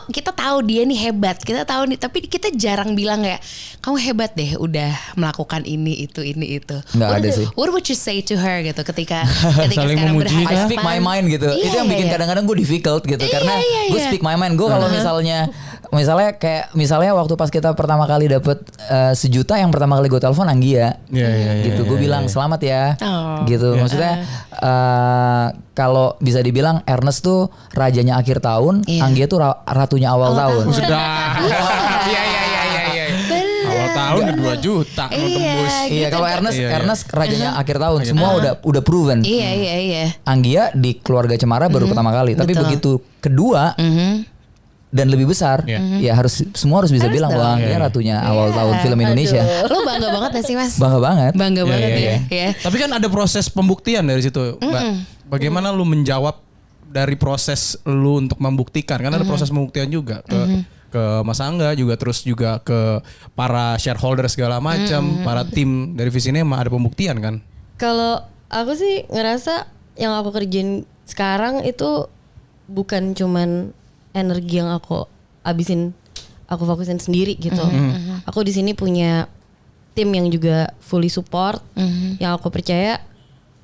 kita tahu dia nih hebat, kita tahu nih, tapi kita jarang bilang kayak kamu hebat deh, udah melakukan ini itu. Nggak ada sih. What would you say to her gitu ketika Saling sekarang memuji, berhadapan? I speak my mind gitu. Itu yang bikin kadang-kadang gue difficult gitu, karena gue speak my mind. Gue kalau misalnya waktu pas kita pertama kali dapet 1 juta, yang pertama kali gue telepon Anggia, gitu. Gue bilang selamat ya, gitu. Maksudnya kalau bisa dibilang Ernest tuh rajanya akhir tahun, Anggia tuh ratunya awal tahun. Sudah. Iya. Awal tahun 2 juta mau tembus. Iya, kalau Ernest rajanya akhir tahun, semua udah proven. Iya. Anggia di Keluarga Cemara baru pertama kali, tapi begitu kedua dan lebih besar, ya semua harus bisa bilang bahwa Anggia ratunya awal tahun film Indonesia. Lo bangga banget gak sih Mas? Bangga banget. Bangga banget ya. Tapi kan ada proses pembuktian dari situ, Mbak. Bagaimana lu menjawab dari proses lu untuk membuktikan? Karena ada proses pembuktian juga ke Mas Angga juga, terus juga ke para shareholder segala macam, para tim dari V-Cinema, ada pembuktian kan? Kalau aku sih ngerasa yang aku kerjain sekarang itu bukan cuman energi yang aku fokusin sendiri gitu. Aku di sini punya tim yang juga fully support, yang aku percaya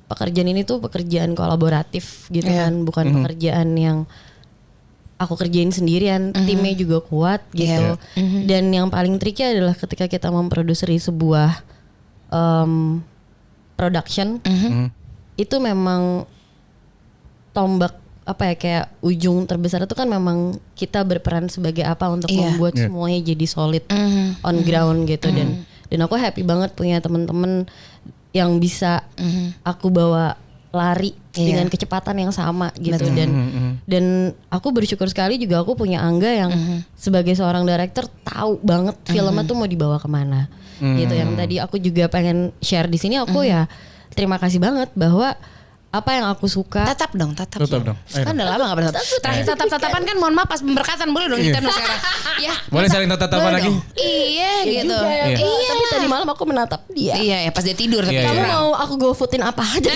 pekerjaan ini tuh pekerjaan kolaboratif gitu kan, bukan pekerjaan yang aku kerjain sendirian. Timnya juga kuat gitu. Dan yang paling tricky adalah ketika kita memproduksi sebuah production, itu memang tombak kayak ujung terbesar itu kan memang kita berperan sebagai apa untuk membuat semuanya jadi solid on ground gitu. Dan aku happy banget punya teman-teman yang bisa aku bawa lari dengan kecepatan yang sama gitu. Dan aku bersyukur sekali juga aku punya Angga yang sebagai seorang director tahu banget filmnya tuh mau dibawa kemana gitu. Yang tadi aku juga pengen share di sini, aku ya terima kasih banget bahwa apa yang aku suka. Tatap dong. Kan udah lama gak pernah terakhir tatap-tatapan kan, mohon maaf pas pemberkatan, boleh dong kita sekarang. Ya. Boleh saling tatap-tatapan lagi? Iya gitu. Iya. Tapi tadi malam aku menatap dia. Iya, pas dia tidur. Kamu mau aku GoFoodin apa aja?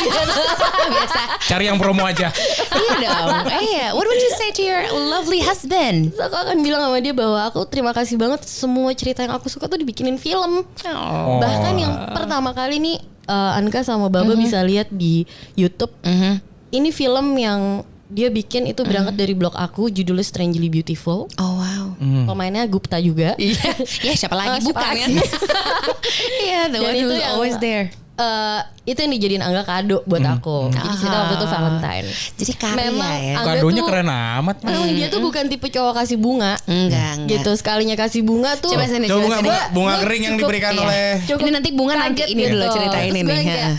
Biasa. Cari yang promo aja. Iya dong. Iya. What would you say to your lovely husband? Aku akan bilang sama dia bahwa aku terima kasih banget, semua cerita yang aku suka tuh dibikinin film. Bahkan yang pertama kali nih Anka sama Baba bisa lihat di YouTube. Ini film yang dia bikin itu berangkat dari blog aku, judulnya Strangely Beautiful. Oh wow. Pemainnya Gupta juga. Iya, siapa lagi bukan kan? Iya, the one who's always there. Itu yang dijadiin Angga kado buat aku. Jadi cerita waktu itu Valentine. Jadi karya memang ya. Angga Kadonya tuh, keren amat. memang dia tuh bukan tipe cowok kasih bunga. Enggak. Gitu, sekalinya kasih bunga tuh. Coba sini. Coba bunga kering yang diberikan oleh. Ini nanti bunga nanti ini dulu ceritain Terus ini gue nih. kayak,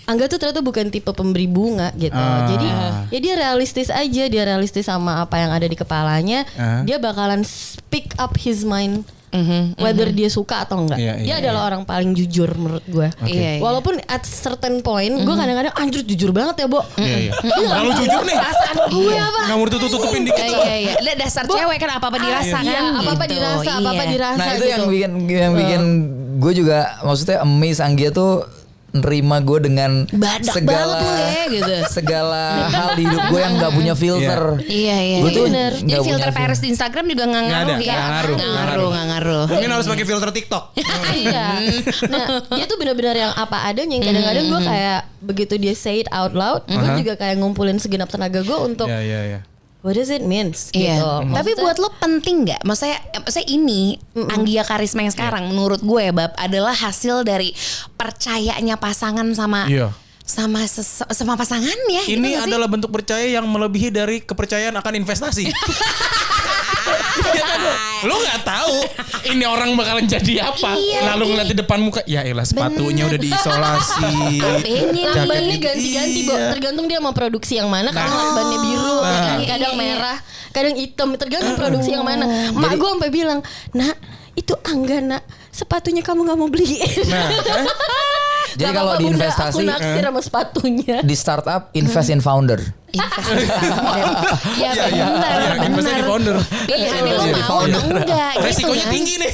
Angga tuh ternyata bukan tipe pemberi bunga gitu. Jadi ya dia realistis aja, dia realistis sama apa yang ada di kepalanya. Dia bakalan speak up his mind. Whether dia suka atau enggak. Dia adalah orang paling jujur menurut gue. Walaupun at certain point gue kadang-kadang anjir jujur banget ya, Bo. Kalau jujur nih. Perasaan gue apa? Nggak mau tutupin dikit. Iya. Dasar cewek kan apa-apa dirasa kan. Iya, apa-apa gitu. dirasa, apa-apa dirasa. Nah itu gitu. yang bikin gue juga maksudnya amaze. Anggia tuh nerima gue dengan Badak segala banget lu ya, gitu. segala hal di hidup gue yang nggak punya filter. Iya. Gue tuh bener. Jadi nggak filter punya Paris di Instagram juga nggak ngaruh ada, ya. Nggak ngaruh. Mungkin harus pakai filter TikTok. Iya. Nah, dia tuh benar-benar yang apa adanya. Yang kadang-kadang gue kayak begitu dia say it out loud, gue juga kayak ngumpulin segenap tenaga gue untuk Iya. what does it means Iya. gitu. Tapi buat lo penting nggak? Maksudnya ini Anggia Karisma yang sekarang menurut gue ya Bab adalah hasil dari percayanya pasangan sama Iya. sama pasangannya. gitu Ini nggak sih? adalah bentuk percaya yang melebihi dari kepercayaan akan investasi. Iya kan? Lu nggak tahu ini orang bakalan jadi apa. Iya, Lalu ngeliat di depan muka, ya elah sepatunya udah diisolasi. Bennya Jaket Bannya gitu. ganti-ganti, Bo. Iya. Tergantung dia mau produksi yang mana. Kadang bannya biru, ya kan? Kadang merah, kadang hitam. Tergantung produksi yang mana. Mak gue sampai bilang, "Nak, itu Angga, Nak. Sepatunya kamu nggak mau beliin." Nah, Jadi Gak kalau apa-apa, di Bunda, investasi aku naksir sama sepatunya. di startup invest in founder. Investasi founder. Ya benar, Iya, investasi di founder. Pilihannya lo Jadi mau founder. atau enggak gitu resikonya kan. tinggi nih.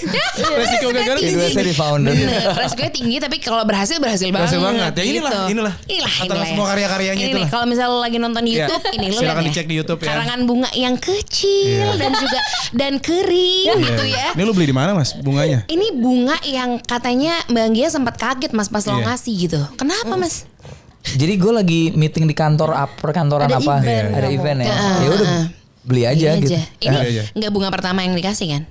Resiko gagal tinggi. Investasi di founder. Bener, resikonya tinggi tapi kalau berhasil Berhasil banget. Ya inilah. Antara semua karya-karyanya ini itulah. nih, kalau misalnya lo lagi nonton Iya. YouTube, ini lo Silakan lihat dicek di YouTube ya. Karangan bunga yang kecil dan juga dan kering gitu ya. Ini lu beli di mana Mas bunganya? Ini bunga yang katanya Mbak Anggia sempat kaget Mas pas lo Iya. ngasih gitu. Kenapa Mas? Jadi gue lagi meeting di kantor perkantoran Ada apa? event Ada kamu. event ya. Ya udah beli aja Ini gitu. Ini Beli aja. nggak bunga pertama yang dikasih kan?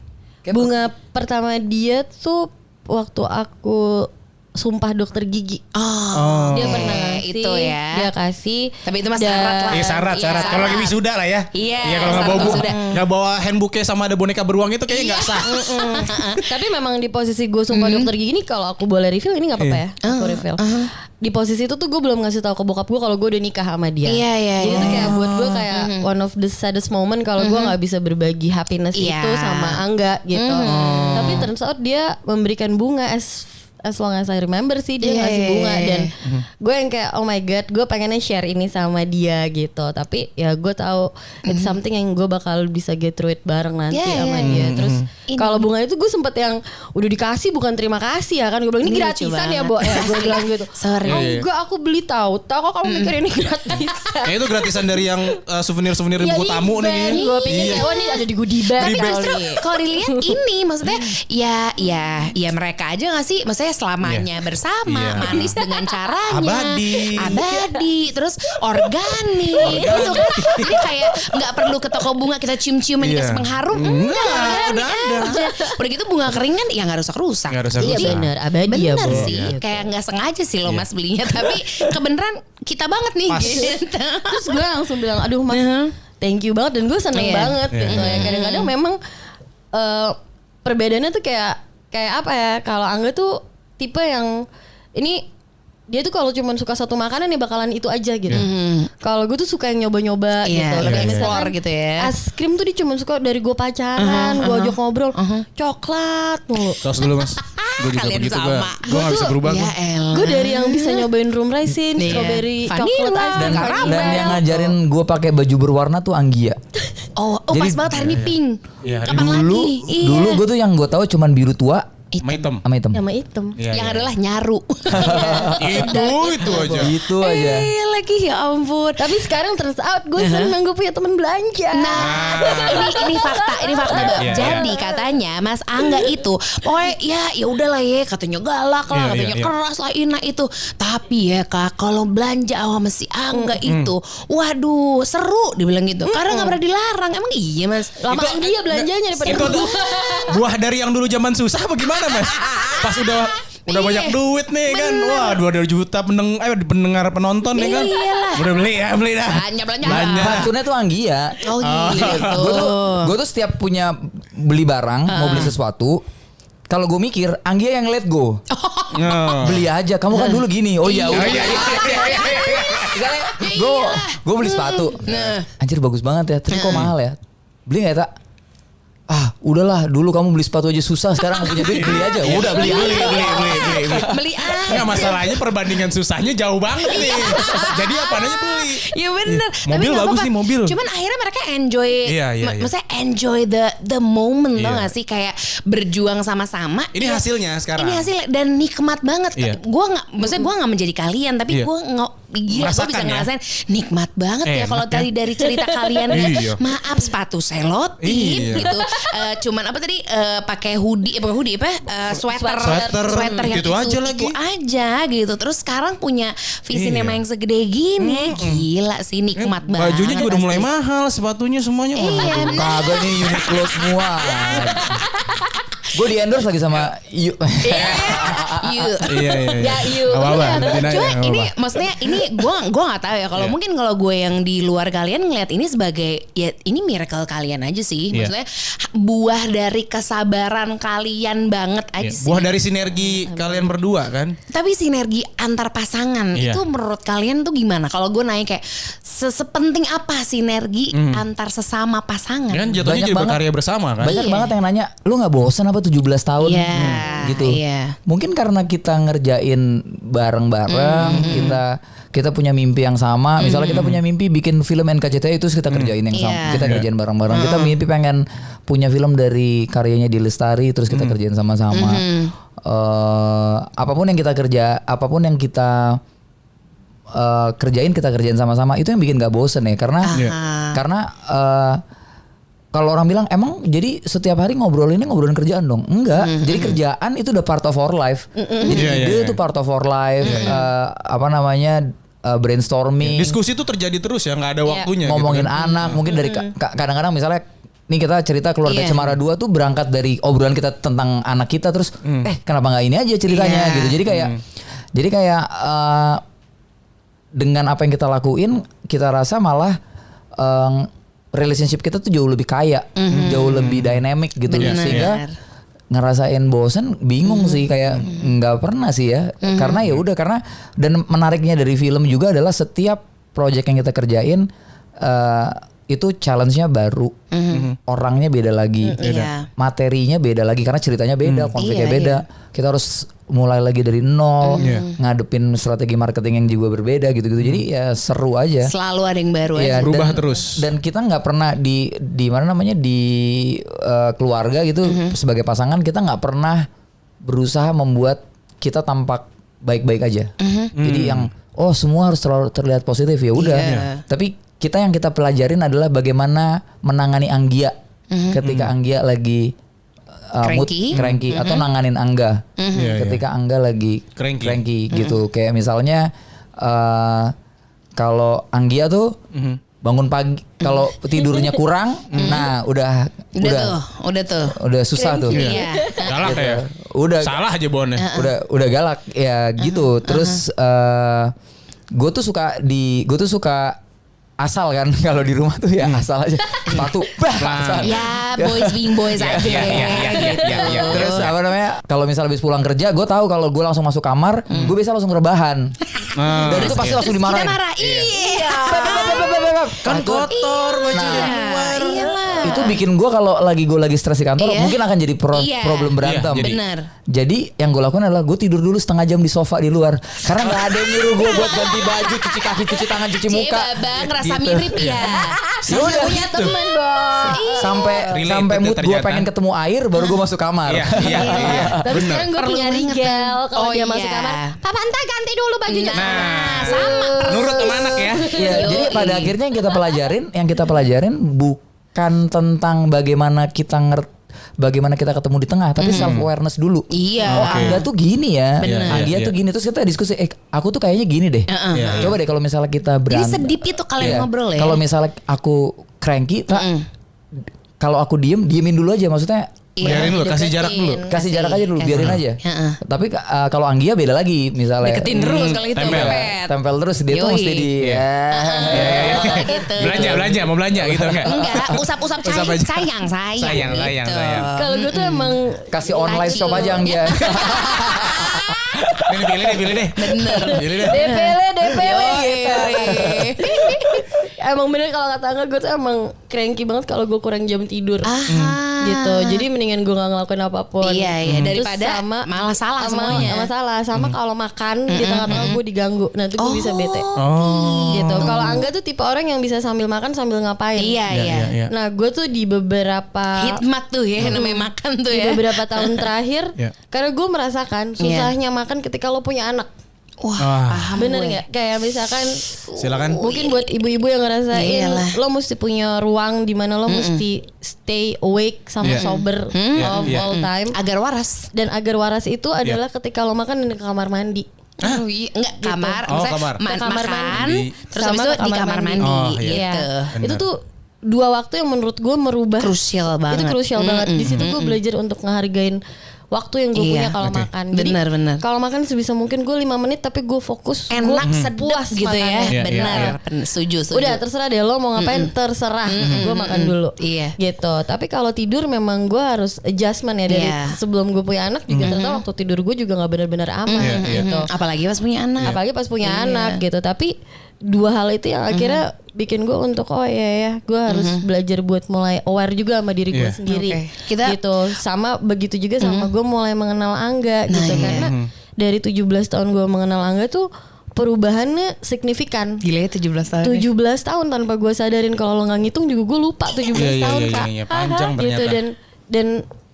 Bunga pertama dia tuh waktu aku sumpah dokter gigi. Oh, Dia oke, pernah ngasih, itu ya. dia kasih. Tapi itu mah Dan- syarat lah. Iya syarat. Iya. Kalau lagi wisuda lah ya. Iya, kalau nggak syarat bawa wisuda. nggak bawa handbooknya sama ada boneka beruang itu kayaknya nggak sah. Tapi memang di posisi gue sumpah dokter gigi ini kalau aku boleh reveal ini nggak apa-apa ya. Aku reveal. Di posisi itu tuh gue belum ngasih tahu ke bokap gue kalau gue udah nikah sama dia. Iya, iya, Jadi iya. itu kayak buat gue kayak one of the saddest moment kalau gue nggak bisa berbagi happiness Iya. itu sama Angga gitu. Tapi turns out dia memberikan bunga as long as I remember sih dia Iya, ngasih iya, bunga iya. dan gue yang kayak oh my god gue pengennya share ini sama dia gitu tapi ya gue tahu it's something yang gue bakal bisa get through it bareng nanti Iya, sama iya. dia terus Ini. kalau bunga itu gue sempet yang udah dikasih bukan terima kasih ya kan gue bilang ini Ini lucu gratisan ya banget. Bo ya gue bilang gitu Sorry. oh Iya, iya. enggak aku beli tahu kok kamu mikir ini gratisan Ya itu gratisan dari yang souvenir-souvenir ya buku tamu nih. event gue pikir Iya. kayak wah ini ada di goodie bag Tapi Ribet. justru kalau dilihat ini maksudnya ya mereka aja nggak sih maksudnya selamanya bersama Iya. manis dengan caranya Abadi. terus organik gitu kan jadi kayak nggak perlu ke toko bunga kita cium-ciuman Iya. dikasih pengharum Enggak, organik udah ada. aja udah gitu bunga kering kan ya nggak rusak-rusak Nggak rusak-rusak. iya benar abadi ya bener Bo sih Gitu. kayak nggak sengaja sih lo Iya. mas belinya tapi kebenaran kita banget nih Pas. gitu. Terus gue langsung bilang aduh mas thank you banget dan gue seneng Iya. banget Iya. gitu ya kadang-kadang memang perbedaannya tuh kayak apa ya kalau Angga tuh tipe yang ini dia tuh kalau cuma suka satu makanan ya bakalan itu aja gitu. Kalau gue tuh suka yang nyoba-nyoba Iya, gitu. lebih Kayak explore misalkan gitu ya. Es krim tuh dia cuma suka dari gue pacaran, gue ajak ngobrol, coklat mulu. Tos dulu Mas. Gue juga Kalian begitu sama. gue nggak bisa berubah. Ya gua. elah. Gue dari yang bisa nyobain room raisin, Iya. strawberry, Vanilla, coklat ice Dan, cream, dan yang ngajarin gue pakai baju berwarna tuh Anggia. Oh pas Jadi- banget hari ini pink. Iya, hari Kapan Dulu lagi? Iya. dulu gue tuh yang gue tahu cuman biru tua Sama hitam. sama hitam. sama hitam. Iya, yang iya. adalah nyaru. Itu aja. Itu aja. Lagi ya ampun. Tapi sekarang turns out gue seneng gue punya teman belanja. Nah, ini fakta, Bang. Iya, Jadi katanya Mas Angga itu, pokoknya ya udahlah ya, katanya galak lah, Iya, katanya iya, iya. keras lah Ina itu. Tapi ya Kak, kalau belanja sama si Angga itu, waduh seru dibilang gitu. Karena nggak pernah dilarang. Emang iya Mas? Lamaan dia belanjanya daripada Itu gue. buah dari yang dulu zaman susah apa gimana Mas? Pas udah Iya. banyak duit nih kan. Wah, 2 juta pendengar penonton nih kan. Iyalah. Udah beli dah. Belanja. Racunnya tuh Anggia. Oh gitu. Gue tuh setiap punya beli barang mau beli sesuatu, kalau gue mikir Anggia yang let go. Beli aja. Kamu kan dulu gini. Oh iya. Oh, iya, iya, iya, iya, iya. Misalnya gue beli sepatu. Anjir bagus banget ya. Tapi kok mahal ya? Beli nggak ya tak? Ah udahlah dulu kamu beli sepatu aja susah sekarang punya duit beli aja. Udah beli. Beli aja. Nggak masalahnya perbandingan susahnya jauh banget nih. Jadi apa namanya beli. Ya bener. Mobil nggak bagus apa-apa. nih, mobil. Cuman akhirnya mereka enjoy. Iya, iya, iya. Maksudnya enjoy the moment tau Iya. gak sih? Kayak berjuang sama-sama. Ini hasilnya sekarang. Ini hasilnya dan nikmat banget. Iya. Maksudnya gue nggak menjadi kalian, tapi Iya. gue gila gue Merasakan bisa ya? ngerasain nikmat banget ya Enak kalau ya? tadi dari cerita kalian. Iya. Maaf sepatu selotip Iya. gitu. Cuman apa tadi pakai hoodie, bukan hoodie apa? Sweater Sweater, yang gitu aja lah. itu aja gitu. Terus sekarang punya Visinema yang segede gini, gila sih, nikmat banget. Bajunya juga udah mulai mahal, sepatunya semuanya. Kagak nih Uniqlo semua. Gue di endorse lagi sama Yu. Iya. Ya Yu. Cuma ini maksudnya ini gue nggak tahu ya. Kalau mungkin kalau gue yang di luar kalian ngeliat ini sebagai ya ini miracle kalian aja sih. Maksudnya buah dari kesabaran kalian banget aja sih. Buah dari sinergi kalian berdua kan. Tapi sinergi antar pasangan itu menurut kalian tuh gimana? Kalau gue nanya kayak sepenting apa sinergi antar sesama pasangan? Kan jatuhnya jadi berkarya bersama kan. Banyak banget yang nanya, lu nggak bosan apa 17 tahun? Gitu. Mungkin karena kita ngerjain bareng-bareng, kita punya mimpi yang sama. Misalnya kita punya mimpi bikin film NKCTI itu kita kerjain yang sama. Kita kerjain bareng-bareng. Kita mimpi pengen punya film dari karyanya Di Lestari terus kita kerjain sama-sama. Apapun yang kita kerjain sama-sama, itu yang bikin gak bosen ya. Karena kalau orang bilang emang jadi setiap hari ngobrolin kerjaan dong? Enggak. Jadi kerjaan itu udah part of our life. Jadi ide itu part of our life. Brainstorming. Diskusi itu terjadi terus ya, nggak ada waktunya. Ngomongin gitu kan. anak, mungkin dari kadang-kadang misalnya nih kita cerita Keluarga Cemara 2 tuh berangkat dari obrolan kita tentang anak kita terus kenapa nggak ini aja ceritanya gitu. Jadi kayak dengan apa yang kita lakuin kita rasa malah relationship kita tuh jauh lebih kaya, jauh lebih dynamic gitu. Sehingga ngerasain bosen bingung sih, kayak nggak pernah sih ya. Karena ya udah, karena dan menariknya dari film juga adalah setiap project yang kita kerjain itu challenge-nya baru, orangnya beda lagi, materinya beda lagi karena ceritanya beda, konfliknya beda. Kita harus mulai lagi dari nol, ngadepin strategi marketing yang juga berbeda gitu-gitu. Jadi ya seru aja. Selalu ada yang baru ya, aja. Berubah terus. Dan kita nggak pernah di keluarga gitu sebagai pasangan, kita nggak pernah berusaha membuat kita tampak baik-baik aja. Jadi yang semua harus terlalu terlihat positif ya udah. Tapi yang kita pelajarin adalah bagaimana menangani Anggia ketika Anggia lagi cranky atau nanganin Angga ketika Angga lagi cranky gitu. Kayak misalnya kalau Anggia tuh bangun pagi, kalau tidurnya kurang, nah udah susah tuh. Galak ya. Udah salah aja bonnya. Udah galak ya gitu. Terus gue tuh suka asal kan kalau di rumah tuh ya asal aja sepatu asal. Ya boys being boys aja. Iya. Terus apa namanya, kalau misal habis pulang kerja gue tahu kalau gue langsung masuk kamar gue biasa langsung rebahan. Dan itu pasti langsung dimarahin. Kita marah. Iya. Kan kotor baju di luar. Itu bikin gue kalau lagi stres di kantor mungkin akan jadi problem berantem. Benar. Jadi yang gue lakukan adalah gue tidur dulu setengah jam di sofa di luar karena nggak ada yang nyuruh gue buat ganti baju, cuci kaki, cuci tangan, cuci muka. Ngerasa mirip ya. Udah Punya temen dong. Sampai mood gue pengen ketemu air baru gue masuk kamar. Iya. Tapi sekarang gue punya Rigel kalau dia masuk iya. kamar. Papa entar ganti dulu bajunya. Sama. Nurut sama anak ya. Ya, jadi pada akhirnya yang kita pelajarin bukan tentang bagaimana kita ketemu di tengah, tapi self awareness dulu. Iya. Angga tuh gini ya. Anggia tuh gini. Terus kita diskusi, aku tuh kayaknya gini deh. Coba deh kalau misalnya kita Jadi berantem. sedip itu kalian ngobrol ya. Kalau misalnya aku cranky, kalau aku diemin dulu aja, maksudnya Biarin dulu, kasih jarak dulu. Kasih jarak aja dulu, biarin aja. Tapi kalau Anggia beda lagi, misalnya. Deketin terus kalau itu. Tempel terus, dia tuh mesti di. Gitu. Mau belanja gitu enggak? Enggak, usap-usap sayang. Kalau gue tuh emang kasih online shop aja Anggia. Pilih deh. Bener. DPL gitu. Emang bener kalau kata Angga, gue tuh emang cranky banget kalau gue kurang jam tidur. Gitu. Jadi mendingan gue gak ngelakuin apapun. Iya. Daripada malah salah semuanya. Sama kalau makan di tengah-tengah gue diganggu. Nanti gue bisa bete. Gitu. Kalau Angga tuh tipe orang yang bisa sambil makan sambil ngapain. Iya. Nah gue tuh di beberapa hikmat tuh ya namanya makan tuh di ya. beberapa tahun terakhir karena gue merasakan susahnya makan ketika lo punya anak. Wah, paham Bener gue. nggak? Kayak misalkan Silakan. mungkin buat ibu-ibu yang ngerasain Iyalah. lo mesti punya ruang di mana lo mesti stay awake sama sober all time. Agar waras. Dan agar waras itu adalah ketika lo makan di kamar mandi. Oh, iya. Enggak kamar, Oh, maksudnya kamar. makan, Kamar mandi. terus Sama habis itu ke di kamar kamar mandi. mandi, Oh, iya. gitu. Bener. Itu tuh 2 waktu yang menurut gue merubah. Krusial banget. Itu krusial banget. Di situ gue belajar untuk ngehargain waktu yang gue Iya, punya kalau oke. makan. Jadi Benar. kalau makan sebisa mungkin gue 5 menit tapi gue fokus. Enak, gue sedap puas gitu ya. makannya. Iya, Benar. iya. Setuju. Udah terserah deh lo mau ngapain terserah. Gue makan dulu. Iya. Gitu. Tapi kalau tidur memang gue harus adjustment ya dari Iya. sebelum gue punya anak juga ternyata waktu tidur gue juga nggak benar-benar aman Iya, iya. gitu. Apalagi pas punya anak. Apalagi pas punya Iya. anak gitu. Tapi 2 hal itu yang akhirnya bikin gue untuk gue harus belajar buat mulai aware juga sama diri gue Iya. sendiri. Oke. Kita- gitu. Sama begitu juga sama gue mulai mengenal Angga gitu karena dari 17 tahun gue mengenal Angga tuh perubahannya signifikan. Gila ya 17 tahun. 17 tahun tanpa gue sadarin kalau lo nggak ngitung juga gue lupa 17 Iya, tahun iya, Kak. iya, panjang gitu ternyata. dan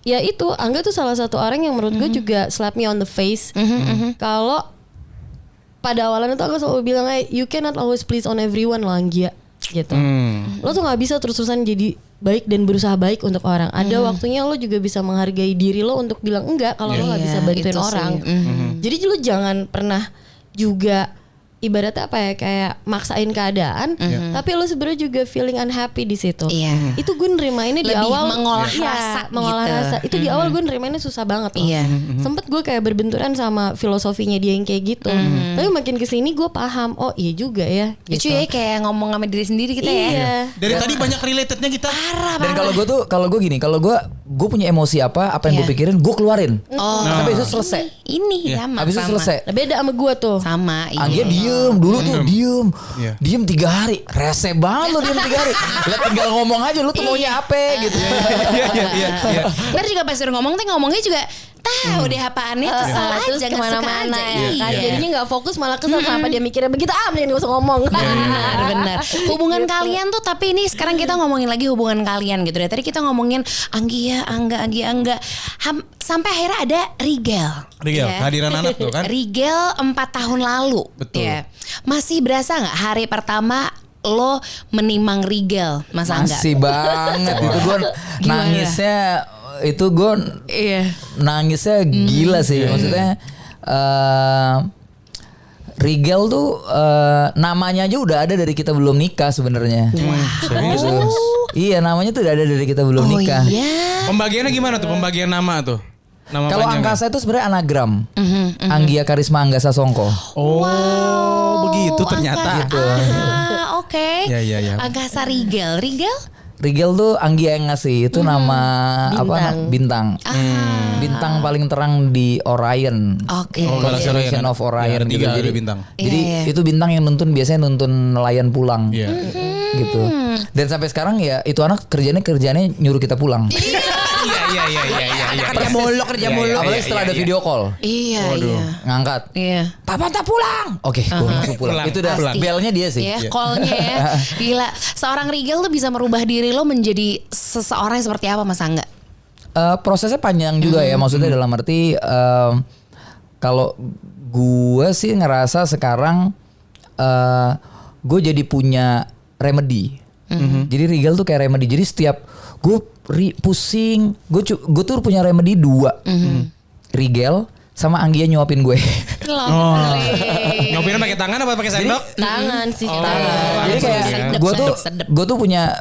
ya itu Angga tuh salah satu orang yang menurut gue juga slap me on the face. Kalau pada awalnya tuh Angga selalu bilang you cannot always please on everyone lo Anggia gitu. Lo tuh nggak bisa terus-terusan jadi baik dan berusaha baik untuk orang. Ada waktunya lo juga bisa menghargai diri lo untuk bilang enggak kalau lo nggak Iya, bisa bantuin itu sih. orang. Jadi lo jangan pernah juga ibaratnya apa ya kayak maksain keadaan, tapi lo sebenarnya juga feeling unhappy di situ. Iya. Itu gue nerimainnya di Lebih awal mengolah Iya, rasa mengolah gitu. rasa. Itu di awal gue nerimainnya susah banget loh. Iya. Sempet gue kayak berbenturan sama filosofinya dia yang kayak gitu. Tapi makin kesini gue paham, oh iya juga ya. Lucu Gitu. ya kayak ngomong sama diri sendiri kita ya. Iya. Dari tadi banyak relatednya kita. Dan kalau gue gini, kalau gue punya emosi apa yang gue Iya. pikirin, gue keluarin. Oh. Tapi itu selesai. Ini sama. Habis itu sama. selesai. Nah, beda sama gue tuh. Sama. Anggia diem dulu tuh diem, Iya. diem 3 hari, rese banget lo diem 3 hari. Lah tinggal ngomong aja lu tuh maunya apa gitu. Iya. Ntar juga pas udah ngomong tuh ngomongnya juga tahu deh apaannya kesel Terus aja kemana-mana ya kan. Iya. Jadinya nggak fokus malah kesel kenapa dia mikirnya begitu mending gak usah ngomong. Benar. Hubungan kalian tuh tapi ini sekarang kita ngomongin lagi hubungan kalian gitu deh. Tadi kita ngomongin Anggia, Angga. Sampai akhirnya ada Rigel. Rigel, kehadiran anak tuh kan. Rigel 4 tahun lalu. Betul. Ya. Masih berasa nggak hari pertama lo menimang Rigel, Mas Angga? Masih banget itu gue nangisnya itu gue Iya. nangisnya gila sih maksudnya. Rigel tuh namanya aja udah ada dari kita belum nikah sebenarnya. Serius. Iya namanya tuh udah ada dari kita belum nikah. Iya. Pembagiannya gimana tuh? Pembagian nama tuh? Nama Kalau panjangnya. Angkasa itu sebenarnya anagram. Anggia Karisma Anggasa Songko. Oh, begitu ternyata. Gitu. Oke. Iya. Angkasa Rigel. Rigel tuh Anggia yang ngasih itu nama bintang. Bintang paling terang di Orion. Oke. Constellation of Orion Ya, gitu. ada Jadi bintang. Jadi Iya. itu bintang yang biasanya nuntun nelayan pulang. Iya. Gitu. Dan sampai sekarang ya itu anak kerjanya nyuruh kita pulang. Iya. Kerja mulu. Apalagi setelah ada video call. Iya. Ngangkat. Iya. Papa tak pulang. Oke, gue langsung pulang. Pulang. Itu udah Pasti. belnya dia sih. Ya, call-nya ya. Gila. Seorang Rigel tuh bisa merubah diri lo menjadi seseorang yang seperti apa, Mas Angga? Prosesnya panjang juga ya, maksudnya dalam arti kalau gue sih ngerasa sekarang gue jadi punya remedy. Jadi Rigel tuh kayak remedy. Jadi setiap gue pusing, gue tuh punya remedy 2. Rigel sama Anggia nyuapin gue. Nyopirnya pakai tangan apa pakai sendok? Tangan sih tangan. Jadi kayak sedep.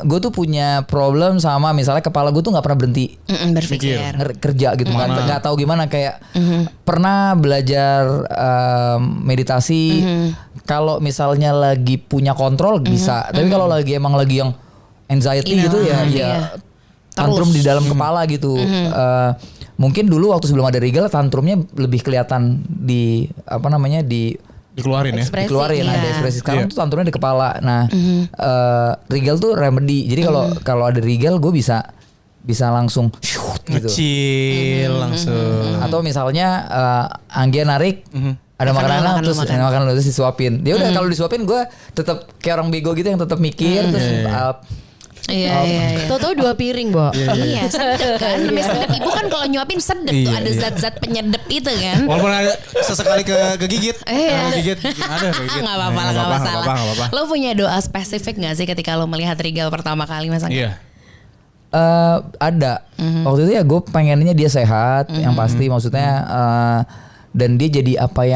gue tuh punya problem sama misalnya kepala gue tuh nggak pernah berhenti Berpikir. kerja gitu nggak tahu gimana kayak pernah belajar meditasi kalau misalnya lagi punya kontrol bisa tapi kalau lagi emang lagi yang anxiety gitu ya tantrum di dalam kepala gitu. Mungkin dulu waktu sebelum ada Rigel tantrumnya lebih kelihatan di Dikeluarin ya. Ekspresi, dikeluarin iya. ada ekspresi sekarang tuh tantrumnya di kepala. Nah, Rigel tuh remedy. Jadi kalau ada Rigel gue bisa langsung shoot gitu. Kecil langsung. Atau misalnya Anggia narik ada makanan terus makan terus disuapin. Dia udah kalau disuapin gue tetap kayak orang bego gitu yang tetap mikir terus Iya. Tahu-tahu 2 piring, Bo. Iya, sedep kan. Namanya sedep. Ibu kan kalau nyuapin sedep tuh, ada zat-zat penyedep itu kan. Walaupun ada sesekali kegigit. Iya. Gigit ada kegigit. Nggak apa-apa lah, nggak masalah. Lo punya doa spesifik nggak sih ketika lo melihat Rigel pertama kali, Mas Angga? Iya. Ada. Waktu itu ya gue pengennya dia sehat, yang pasti maksudnya dan dia jadi apa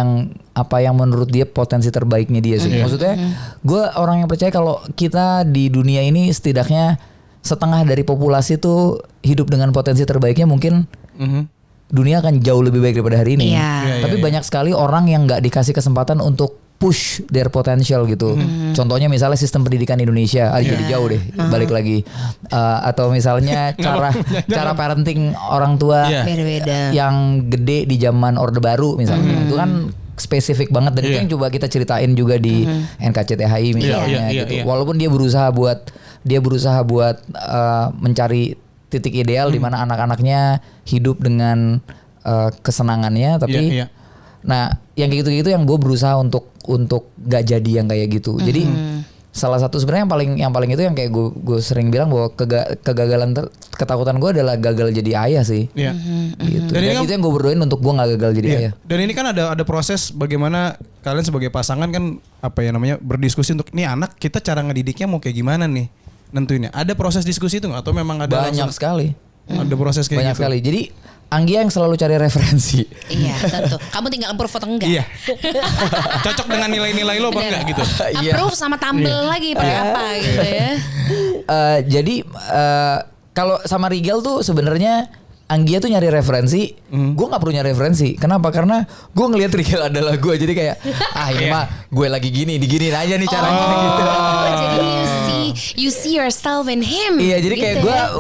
yang menurut dia potensi terbaiknya dia sih. Maksudnya gue orang yang percaya kalau kita di dunia ini setidaknya setengah dari populasi tuh hidup dengan potensi terbaiknya, mungkin dunia akan jauh lebih baik daripada hari ini. Iya. Tapi banyak sekali orang yang nggak dikasih kesempatan untuk push their potential gitu. Contohnya misalnya sistem pendidikan Indonesia, jadi jauh deh balik lagi. Atau misalnya cara parenting orang tua Beda-beda. yang gede di zaman Orde Baru misalnya. Itu kan spesifik banget dan itu yang coba kita ceritain juga di NKCTHI misalnya gitu. Walaupun dia berusaha buat mencari titik ideal di mana anak-anaknya hidup dengan kesenangannya, tapi nah yang kayak gitu-gitu yang gue berusaha untuk gak jadi yang kayak gitu. Jadi salah satu sebenarnya yang paling itu yang kayak gue sering bilang bahwa ketakutan gue adalah gagal jadi ayah sih. Gitu. Dan itu yang gue berdoain untuk gue nggak gagal jadi ayah. Dan ini kan ada proses bagaimana kalian sebagai pasangan kan berdiskusi untuk nih anak kita cara ngedidiknya mau kayak gimana nih nentuinnya. Ada proses diskusi itu nggak atau memang ada banyak sekali. Ada proses kayak banyak gitu. sekali. Jadi Anggia yang selalu cari referensi. Iya, tentu. Kamu tinggal approve atau enggak? Iya. Cocok dengan nilai-nilai lo apa enggak gitu. Approve sama tampil lagi pakai apa gitu ya. Jadi kalau sama Rigel tuh sebenarnya Anggia tuh nyari referensi, gue nggak perlu nyari referensi. Kenapa? Karena gue ngelihat Rigel adalah gue, jadi kayak ini mah gue lagi diginiin aja nih caranya gitu. Jadi you see yourself in him. Iya, jadi kayak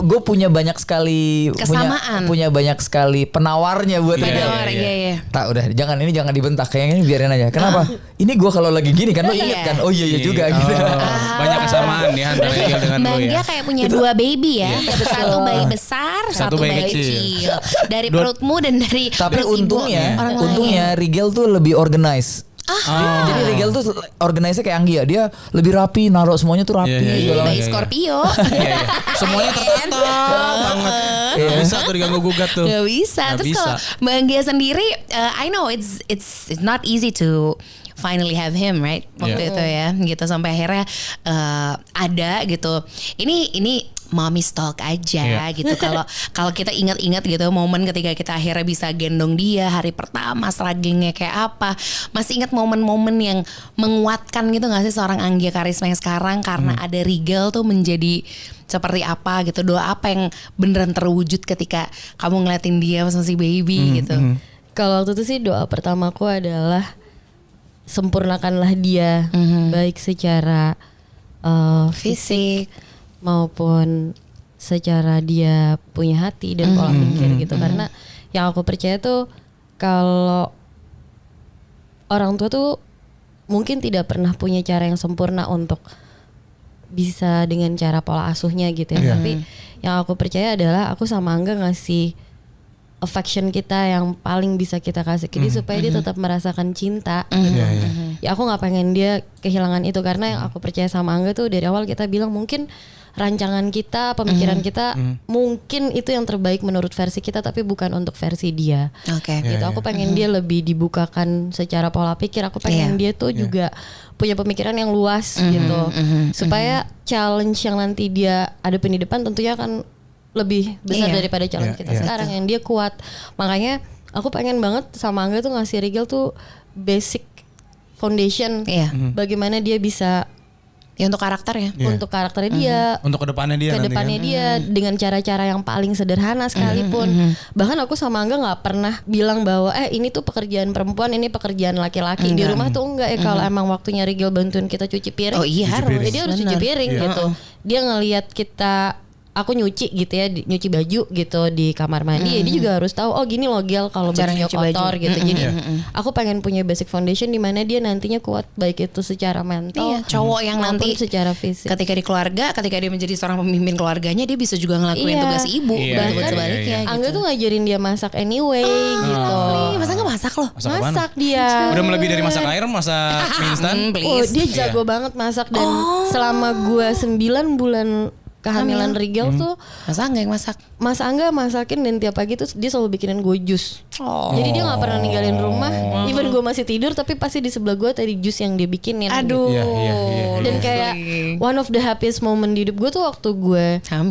gue punya banyak sekali kesamaan. punya banyak sekali penawarnya buat Rigel. Iya. Tak udah, jangan dibentak, kayaknya ini biarin aja. Kenapa? Ini gue kalau lagi gini kan lo inget kan? Oh iya juga gitu. Banyak kesamaan ya antara Rigel dengan lo ya. Dia kayak punya 2 baby ya. Satu bayi besar, satu bayi kecil. Dari perutmu dan dari tapi perut ibu untungnya Rigel tuh lebih organize. Jadi Rigel tuh organize kayak Anggia, dia lebih rapi, naruh semuanya tuh rapi. Bayi Scorpio. Semuanya tertata banget. Gak bisa tuh diganggu gugat tuh. Gak bisa. Terus kalau Mbak Anggia sendiri, I know it's not easy to finally have him, right? Waktu itu ya, gitu sampai akhirnya ada gitu. Ini mommy stalk aja gitu. Kalau kita ingat-ingat gitu momen ketika kita akhirnya bisa gendong dia hari pertama, strugglingnya kayak apa. Masih ingat momen-momen yang menguatkan gitu gak sih seorang Anggia Karisma yang sekarang karena ada Rigel tuh menjadi seperti apa gitu. Doa apa yang beneran terwujud ketika kamu ngeliatin dia masih baby gitu. Kalau waktu itu sih doa pertamaku adalah sempurnakanlah dia, baik secara fisik maupun secara dia punya hati dan pola pikir gitu. Karena yang aku percaya tuh kalau orang tua tuh mungkin tidak pernah punya cara yang sempurna untuk bisa dengan cara pola asuhnya gitu ya. Tapi yang aku percaya adalah aku sama Angga ngasih affection kita yang paling bisa kita kasih ke dia supaya dia tetap merasakan cinta gitu. Ya aku nggak pengen dia kehilangan itu, karena yang aku percaya sama Angga tuh dari awal kita bilang mungkin rancangan kita, pemikiran kita mungkin itu yang terbaik menurut versi kita, tapi bukan untuk versi dia. Gitu. Aku pengen dia lebih dibukakan secara pola pikir. Aku pengen dia tuh juga punya pemikiran yang luas gitu, supaya challenge yang nanti dia hadapin di depan tentunya akan lebih besar daripada challenge kita sekarang yang dia kuat. Makanya aku pengen banget sama Angga tuh ngasih Rigel tuh basic foundation bagaimana dia bisa untuk karakternya, untuk karakternya dia, untuk kedepannya dia, dengan cara-cara yang paling sederhana sekalipun. Bahkan aku sama Angga nggak pernah bilang bahwa ini tuh pekerjaan perempuan, ini pekerjaan laki-laki. Di rumah tuh enggak kalau emang waktunya Rigel bantuin kita cuci piring, harus. Jadi harus cuci piring gitu. Dia ngelihat kita, aku nyuci gitu ya, nyuci baju gitu di kamar mandi, dia juga harus tahu gini loh Gel kalau bajunya kotor gitu. Jadi aku pengen punya basic foundation di mana dia nantinya kuat, baik itu secara mental, cowok yang nanti secara fisik. Ketika di keluarga, ketika dia menjadi seorang pemimpin keluarganya, dia bisa juga ngelakuin tugas ibu. Bahkan sebaliknya. Angga tuh ngajarin dia masak anyway gitu. Masa nggak masak loh? Masak dia. Udah melebihi dari masak air, masak mie instan. Dia jago banget masak dan selama gue 9 bulan kehamilan Rigel tuh Mas Angga yang masak. Mas Angga masakin dan tiap pagi tuh dia selalu bikinin gue jus. Jadi dia nggak pernah ninggalin rumah. Even gue masih tidur tapi pasti di sebelah gue tadi jus yang dia bikinin. Aduh. Iya. Dan kayak one of the happiest moment di hidup gue tuh waktu gue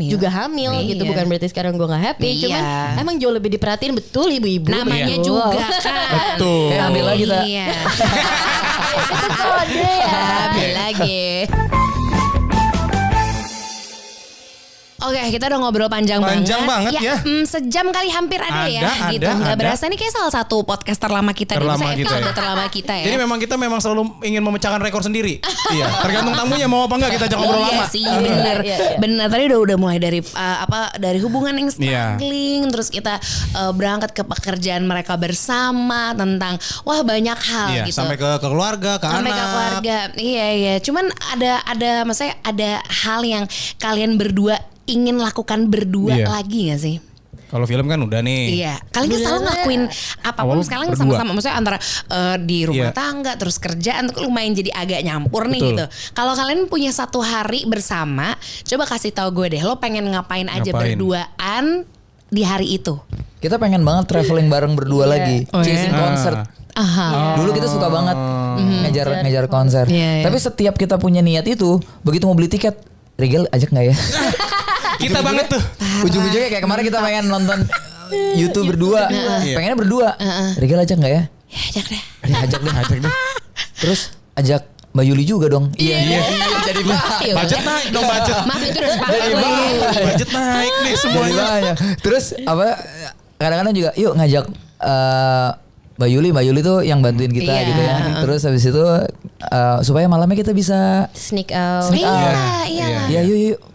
juga hamil gitu. Bukan berarti sekarang gue nggak happy. Cuman emang jauh lebih diperhatiin betul ibu-ibu. Namanya juga kan. Betul. Kayak ambil lagi kita. Iya. Itu kode ya. Ambil lagi. Oke, kita udah ngobrol panjang banget ya. Sejam kali hampir ada ya gitu. Nggak berasa ini kayak salah satu podcast terlama kita Terlama nih. kita ya. Terlama kita ya. Jadi memang kita selalu ingin memecahkan rekor sendiri. Iya. Tergantung tamunya mau apa enggak kita ajak ngobrol lama. Iya sih, bener. Bener. Tadi udah mulai dari dari hubungan yang Iya. struggling, terus kita berangkat ke pekerjaan mereka bersama tentang banyak hal Iya, gitu. sampai ke keluarga, ke Sampai anak. ke keluarga. Iya. Cuman ada maksudnya ada hal yang kalian berdua ingin lakukan berdua Iya. lagi gak sih? Kalau film kan udah nih. Iya, kalian kan selalu ngelakuin apapun sekarang berdua. sama-sama. Maksudnya antara di rumah Iya. tangga terus kerjaan tuh lumayan jadi agak nyampur nih Betul. gitu. Kalau kalian punya satu hari bersama, coba kasih tahu gue deh, lo pengen ngapain aja Ngapain? berduaan di hari itu? Kita pengen banget traveling bareng berdua lagi, Oh, iya? chasing concert. Aha. Dulu kita suka banget ngejar konser. Iya, iya. Tapi setiap kita punya niat itu, begitu mau beli tiket, Rigel ajak nggak ya? Kita banget tuh. Ujung-ujungnya kayak kemarin kita pengen nonton YouTube berdua, pengennya berdua. Rigel ajak nggak ya? Ya ajak deh. Ya, ajak deh. Terus ajak Mbak Yuli juga dong. Iya. Jadi Iya, Budget udah. naik dong budget. Maaf itu udah sepakat Jadi gue. Budget naik nih Jadi semuanya. banyak. Terus apa? Kadang-kadang juga, yuk ngajak Mbak Yuli tuh yang bantuin kita Iya. gitu ya. Terus habis itu supaya malamnya kita bisa Sneak out. Iya. ya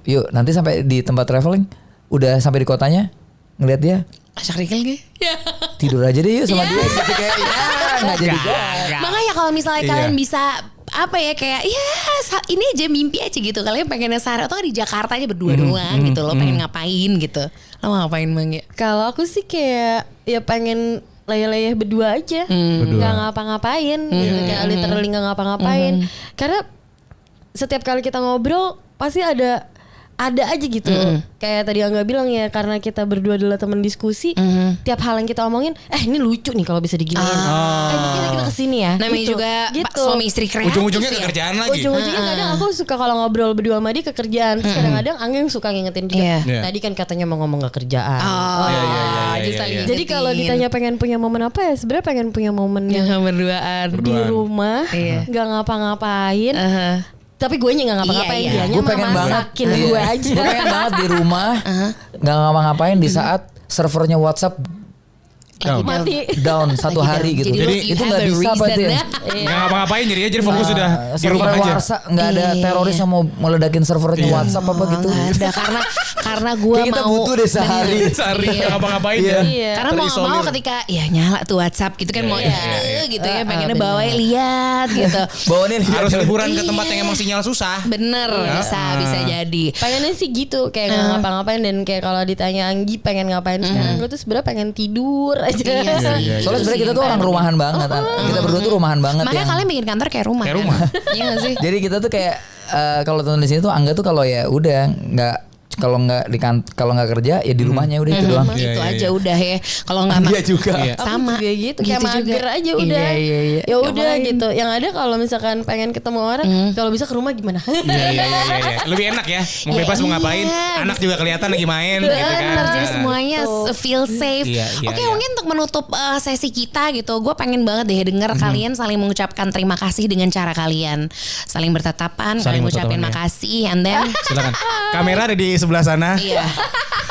yuk nanti sampai di tempat traveling udah sampai di kotanya ngeliat dia Ajak Rigel gak? Ya. tidur aja deh yuk sama dia gitu kayak nggak jadi Makanya kalau misalnya Iya. kalian bisa apa ya kayak ini aja mimpi aja gitu. Kalian pengen sehari atau di Jakarta aja berdua doang gitu. Lo pengen ngapain gitu? Lo mau ngapain Bang ya? Kalau aku sih kayak ya pengen leyeh-leyeh berdua aja, nggak ngapa-ngapain, gitu. Kayak literally nggak ngapa-ngapain. Karena setiap kali kita ngobrol pasti ada aja gitu. Kayak tadi Angga bilang ya, karena kita berdua adalah teman diskusi, tiap hal yang kita omongin, ini lucu nih kalau bisa diginiin. Mungkin kita kesini ya. Namanya gitu. juga gitu. suami istri kreatif. Ujung-ujungnya ya. ke kerjaan lagi. Ujung-ujungnya kadang aku suka kalau ngobrol berdua sama dia ke kerjaan. Terus kadang-kadang Angga yang suka ngingetin juga. Iya. Iya. Tadi kan katanya mau ngomong ke kerjaan. Iya. Jadi kalau ditanya pengen punya momen apa ya, sebenarnya pengen punya momen yang yang berduaan. di rumah, Iya. nggak ngapa-ngapain. Tapi gue nya nggak ngapa-ngapain, Iya, iya. dianya gue mah pengen banget masakin gue aja. gue pengen banget di rumah nggak ngapa-ngapain di saat servernya WhatsApp Mati. down satu hari gitu. Jadi Itu you nggak have a bisa apa reason, tuh ya? ya? Nggak ngapa-ngapain jadi fokus sudah di Server rumah aja. Warsa nggak ada teroris yang mau meledakin servernya WhatsApp apa gitu. Ada karena gue Kayak kita mau butuh deh sehari. Sehari nggak ngapa-ngapain Iya. ya. Iya. Karena mau nggak mau ketika nyala tuh WhatsApp gitu kan mau gitu ya pengennya bawa lihat gitu. Bawain Harus liburan ke tempat yang emang sinyal susah. Bener bisa jadi. Pengennya sih gitu, kayak nggak ngapa-ngapain. Dan kayak kalau ditanya Anggi pengen ngapain sekarang, gue tuh sebenarnya pengen tidur aja. Soalnya sebenarnya kita tuh orang rumahan banget. Kita berdua tuh rumahan banget Makanya yang. kalian bikin kantor kayak rumah. Kayak kan? rumah. Iya gak sih? Jadi kita tuh kayak kalau teman di sini tuh Angga tuh kalau ya udah nggak kalau nggak kerja ya di rumahnya udah itu doang. Itu aja udah ya. Kalau nggak Dia juga. Iya. sama Aku juga gitu, kayak juga. mager aja udah. Iya. Ya udah gitu. Yang ada kalau misalkan pengen ketemu orang, kalau bisa ke rumah gimana? Iya. Lebih enak ya. Mau bebas mau ngapain. Iya. Anak juga kelihatan lagi main gitu kan. Bener, jadi semuanya feel safe. Iya, Oke, iya. mungkin untuk menutup sesi kita gitu, gue pengen banget deh denger kalian saling mengucapkan terima kasih dengan cara kalian saling bertatapan, Saling kalian ngucapin bertatapan, ya. makasih, and then Silakan. Kamera ada di sebelah sana. iya.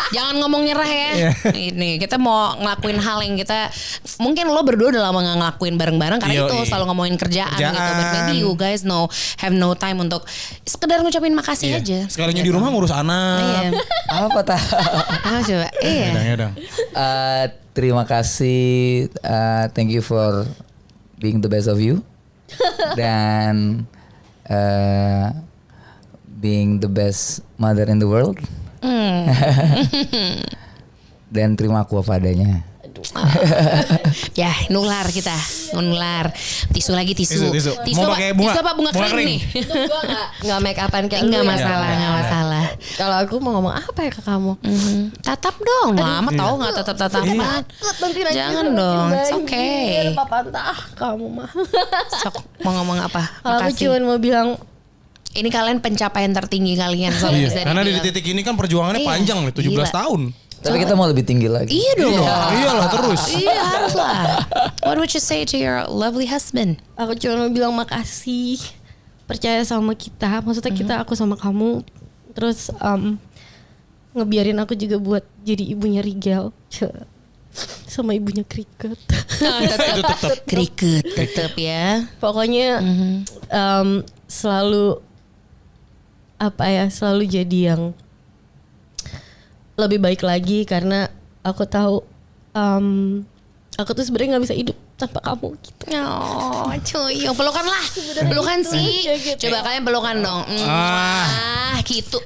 Jangan ngomong nyerah ya. Iya. Ini kita mau ngelakuin hal yang kita mungkin lo berdua udah lama gak ngelakuin bareng-bareng karena Yoi. itu selalu ngomongin kerjaan gitu. But maybe you guys have no time untuk sekedar ngucapin makasih Iya. aja. Sekalinya di rumah ngurus Iya. anak. Apa tak? Ah, coba. Iya. Ya dong. Terima kasih. Thank you for being the best of you dan being the best mother in the world. Dan terima aku apa adanya. Ya, nular kita, nular. Tisu lagi tisu. Tisu. Mau pakai bunga? Tisu apa bunga Bunga kering kering. nih? Nggak make upan kayak Enggak lu ya. masalah, enggak masalah. Kalau aku mau ngomong apa ya ke kamu? Tatap dong. Lama tahu nggak tatap-tatapan. Nanti Jangan dong. It's okay. Papa entah kamu mah. Sok, mau ngomong apa? Kalau aku Makasih. cuma mau bilang Ini kalian pencapaian tertinggi kalian soalnya Iya, bisa karena di dibilang. titik ini kan perjuangannya Iya, panjang nih, 17 gila. tahun. Tapi kita mau lebih tinggi lagi. Iya dong. Iyalah terus. Iya harus lah. What would you say to your lovely husband? aku cuma mau bilang makasih. Percaya sama kita. Maksudnya kita aku sama kamu. Terus ngebiarin aku juga buat jadi ibunya Rigel. Sama ibunya Cricket. Tetap kriket tetap ya. Pokoknya selalu selalu jadi yang lebih baik lagi karena aku tahu aku tuh sebenarnya nggak bisa hidup tanpa kamu gitu. Oh, cuy, pelukan lah, pelukan sih. Coba kalian pelukan dong. Gitu.